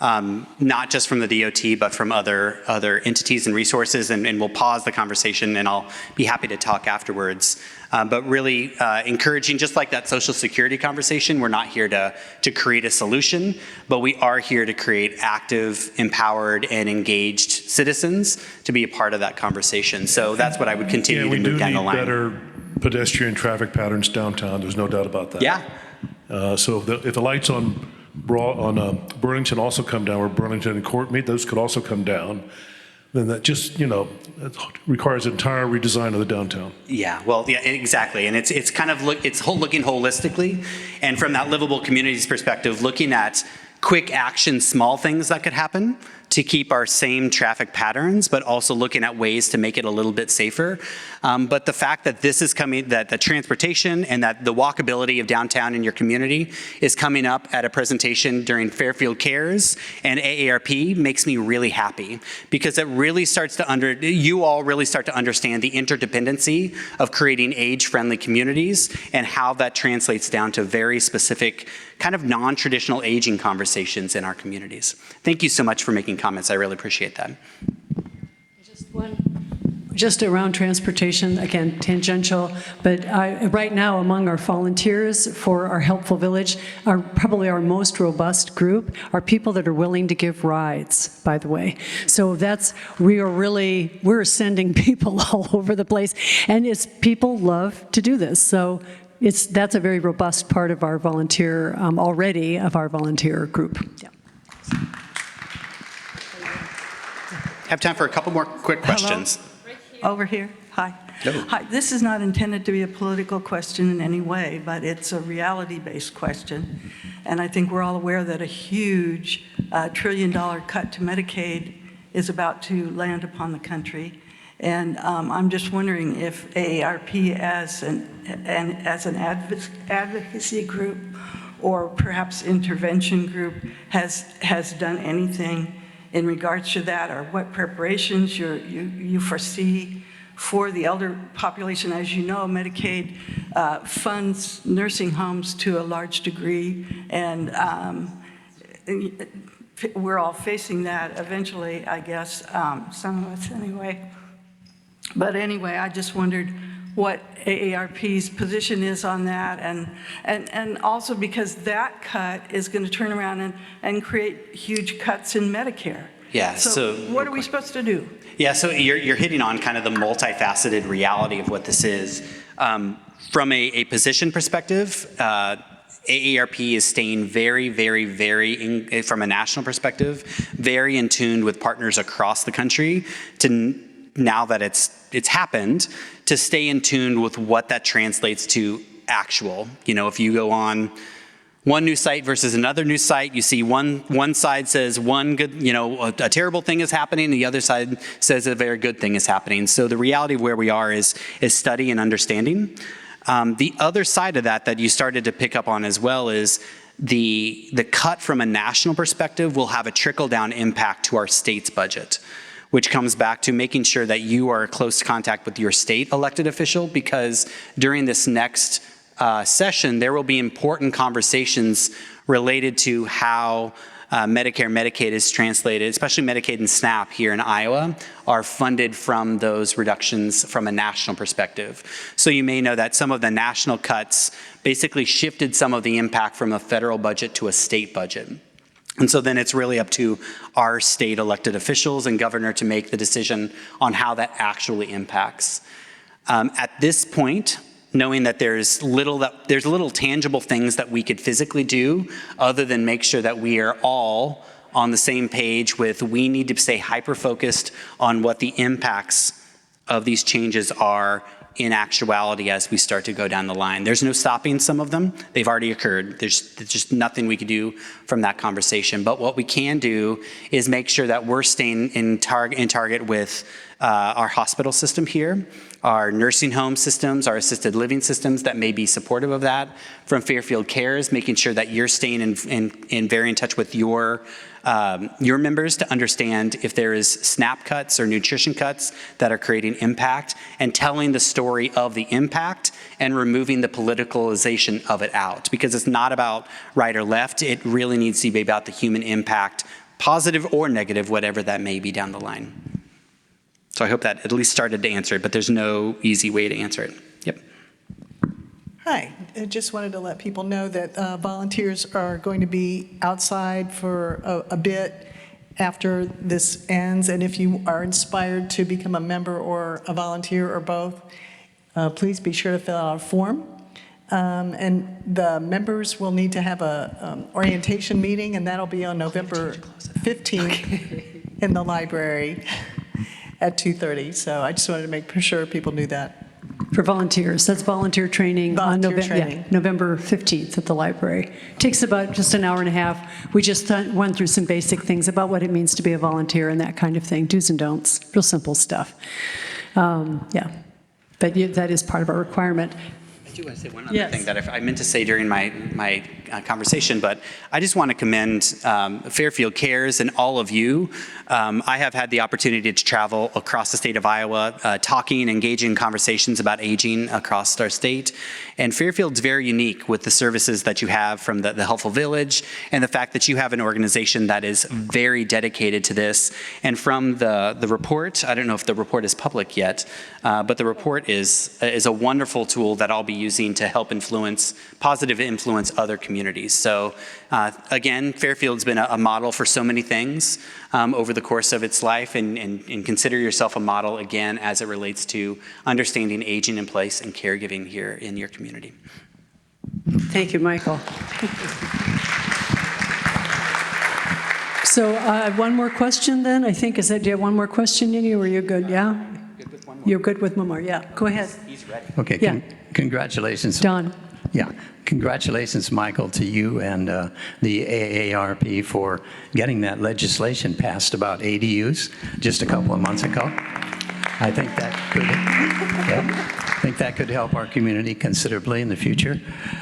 Not just from the DOT, but from other entities and resources, and we'll pause the conversation and I'll be happy to talk afterwards. But really encouraging, just like that Social Security conversation, we're not here to create a solution, but we are here to create active, empowered, and engaged citizens to be a part of that conversation. So that's what I would continue to move down the line. We do need better pedestrian traffic patterns downtown, there's no doubt about that. Yeah. So if the lights on Burlington also come down, or Burlington and Court meet, those could also come down. Then that just, it requires an entire redesign of the downtown. Yeah, well, yeah, exactly. And it's kind of looking holistically. And from that livable communities perspective, looking at quick action, small things that could happen to keep our same traffic patterns, but also looking at ways to make it a little bit safer. But the fact that this is coming, that the transportation and that the walkability of downtown in your community is coming up at a presentation during Fairfield Cares and AARP makes me really happy because it really you all really start to understand the interdependency of creating age-friendly communities and how that translates down to very specific kind of non-traditional aging conversations in our communities. Thank you so much for making comments. I really appreciate that. Just around transportation, again, tangential, but right now among our volunteers for our Helpful Village, probably our most robust group are people that are willing to give rides, by the way. So we're sending people all over the place, and people love to do this. So that's a very robust part of our volunteer, of our volunteer group. Yeah. Have time for a couple more quick questions. Over here. Hi. Hello. Hi. This is not intended to be a political question in any way, but it's a reality-based question. And I think we're all aware that a huge trillion-dollar cut to Medicaid is about to land upon the country. And I'm just wondering if AARP as an advocacy group or perhaps intervention group has done anything in regards to that, or what preparations you foresee for the elder population. As you know, Medicaid funds nursing homes to a large degree, and we're all facing that eventually, I guess, some of us anyway. But anyway, I just wondered what AARP's position is on that, and also because that cut is going to turn around and create huge cuts in Medicare. Yeah, so what are we supposed to do? Yeah, so you're hitting on kind of the multifaceted reality of what this is. From a position perspective, AARP is staying very, very, very, from a national perspective, very in tune with partners across the country to, now that it's happened, to stay in tune with what that translates to actual. You know, if you go on one news site versus another news site, you see one side says one good, you know, a terrible thing is happening, and the other side says a very good thing is happening. So the reality of where we are is study and understanding. The other side of that you started to pick up on as well is the cut from a national perspective will have a trickle-down impact to our state's budget, which comes back to making sure that you are in close contact with your state elected official, because during this next session, there will be important conversations related to how Medicare, Medicaid is translated, especially Medicaid and SNAP here in Iowa, are funded from those reductions from a national perspective. So you may know that some of the national cuts basically shifted some of the impact from a federal budget to a state budget. And so then it's really up to our state elected officials and governor to make the decision on how that actually impacts. At this point, knowing that there's little tangible things that we could physically do other than make sure that we are all on the same page with, we need to stay hyper-focused on what the impacts of these changes are in actuality as we start to go down the line. There's no stopping some of them. They've already occurred. There's just nothing we could do from that conversation. But what we can do is make sure that we're staying in target with our hospital system here, our nursing home systems, our assisted living systems that may be supportive of that. From Fairfield Cares, making sure that you're staying very in touch with your members to understand if there is SNAP cuts or nutrition cuts that are creating impact, and telling the story of the impact and removing the politicalization of it out. Because it's not about right or left, it really needs to be about the human impact, positive or negative, whatever that may be down the line. So I hope that at least started to answer it, but there's no easy way to answer it. Yep. Hi, I just wanted to let people know that volunteers are going to be outside for a bit after this ends, and if you are inspired to become a member or a volunteer or both, please be sure to fill out a form. And the members will need to have a orientation meeting, and that'll be on November 15th in the library at 2:30. So I just wanted to make sure people knew that. For volunteers, that's volunteer training on Volunteer November 15th at the library. Takes about just an hour and a half. We just went through some basic things about what it means to be a volunteer and that kind of thing, do's and don'ts, real simple stuff. Yeah, but that is part of our requirement. I do want to say one other thing that I meant to say during my conversation, but I just want to commend Fairfield Cares and all of you. I have had the opportunity to travel across the state of Iowa, talking, engaging in conversations about aging across our state. And Fairfield's very unique with the services that you have from the Helpful Village, and the fact that you have an organization that is very dedicated to this. And from the report, I don't know if the report is public yet, but the report is a wonderful tool that I'll be using to help positive influence other communities. So again, Fairfield's been a model for so many things over the course of its life, and consider yourself a model again as it relates to understanding aging in place and caregiving here in your community. Thank you, Michael. So one more question then, I think. Do you have one more question, Nini, or are you good? Yeah? Good with one? You're good with one more, yeah. Go ahead. He's ready. Okay, Yeah. congratulations. Don. Yeah, congratulations, Michael, to you and the AARP for getting that legislation passed about ADUs just a couple of months ago. I think that could, I think that could help our community considerably in the future.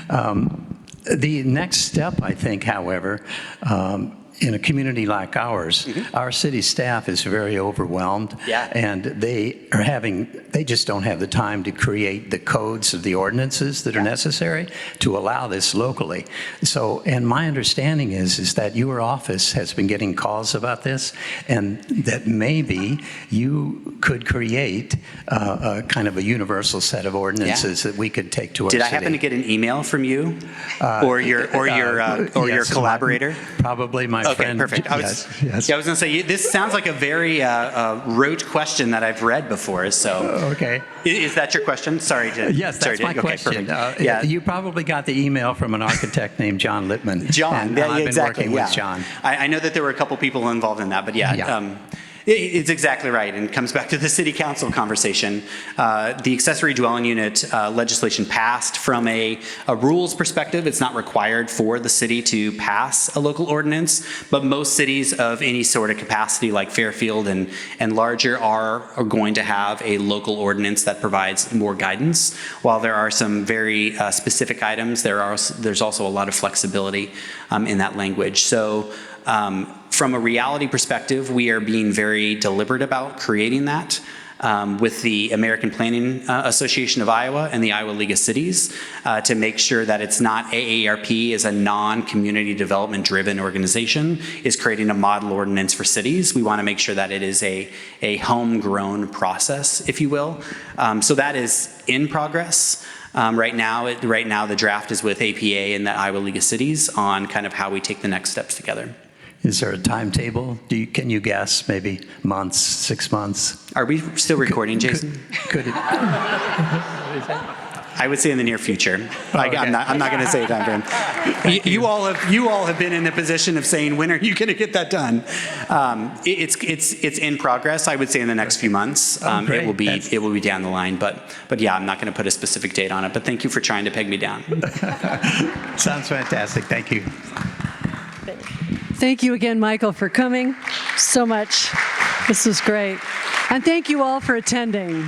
The next step, I think, however, in a community like ours, our city staff is very overwhelmed, Yeah. and they just don't have the time to create the codes of the ordinances that are necessary to allow this locally. So, and my understanding is that your office has been getting calls about this, and that maybe you could create a kind of a universal set of ordinances that we could take to our Did city. I happen to get an email from you, or your Yes, collaborator? Probably my Okay, friend. perfect. I was Yes, yes. going to say, this sounds like a very rote question that I've read before. So, Okay. Is that your question? Sorry. Yes, that's my okay, question. perfect. Yeah. You probably got the email from an architect named John Littman. John, and yeah, I've been exactly. working yeah. with John. I know that there were a couple people involved in that, but Yeah. It's exactly right, and it comes back to the city council conversation. The accessory dwelling unit legislation passed from a rules perspective. It's not required for the city to pass a local ordinance, but most cities of any sort of capacity like Fairfield and larger are going to have a local ordinance that provides more guidance. While there are some very specific items, there's also a lot of flexibility in that language. So from a reality perspective, we are being very deliberate about creating that with the American Planning Association of Iowa and the Iowa League of Cities to make sure that it's not AARP as a non-community development driven organization is creating a model ordinance for cities. We want to make sure that it is a homegrown process, if you will. So that is in progress. Right now, the draft is with APA and the Iowa League of Cities on kind of how we take the next steps together. Is there a timetable? Can you guess? Maybe months, 6 months? Are we still recording, Jason? Could it? I would say in the near future. Okay. I'm not going to say a time frame. You all have been in the position of saying, when are you going to get that done? It's in progress. I would say in the next few months. Great. It will be down the line. But yeah, I'm not going to put a specific date on it. But thank you for trying to peg me down. Sounds fantastic. Thank you. Thank you again, Michael, for coming so much. This was great. And thank you all for attending.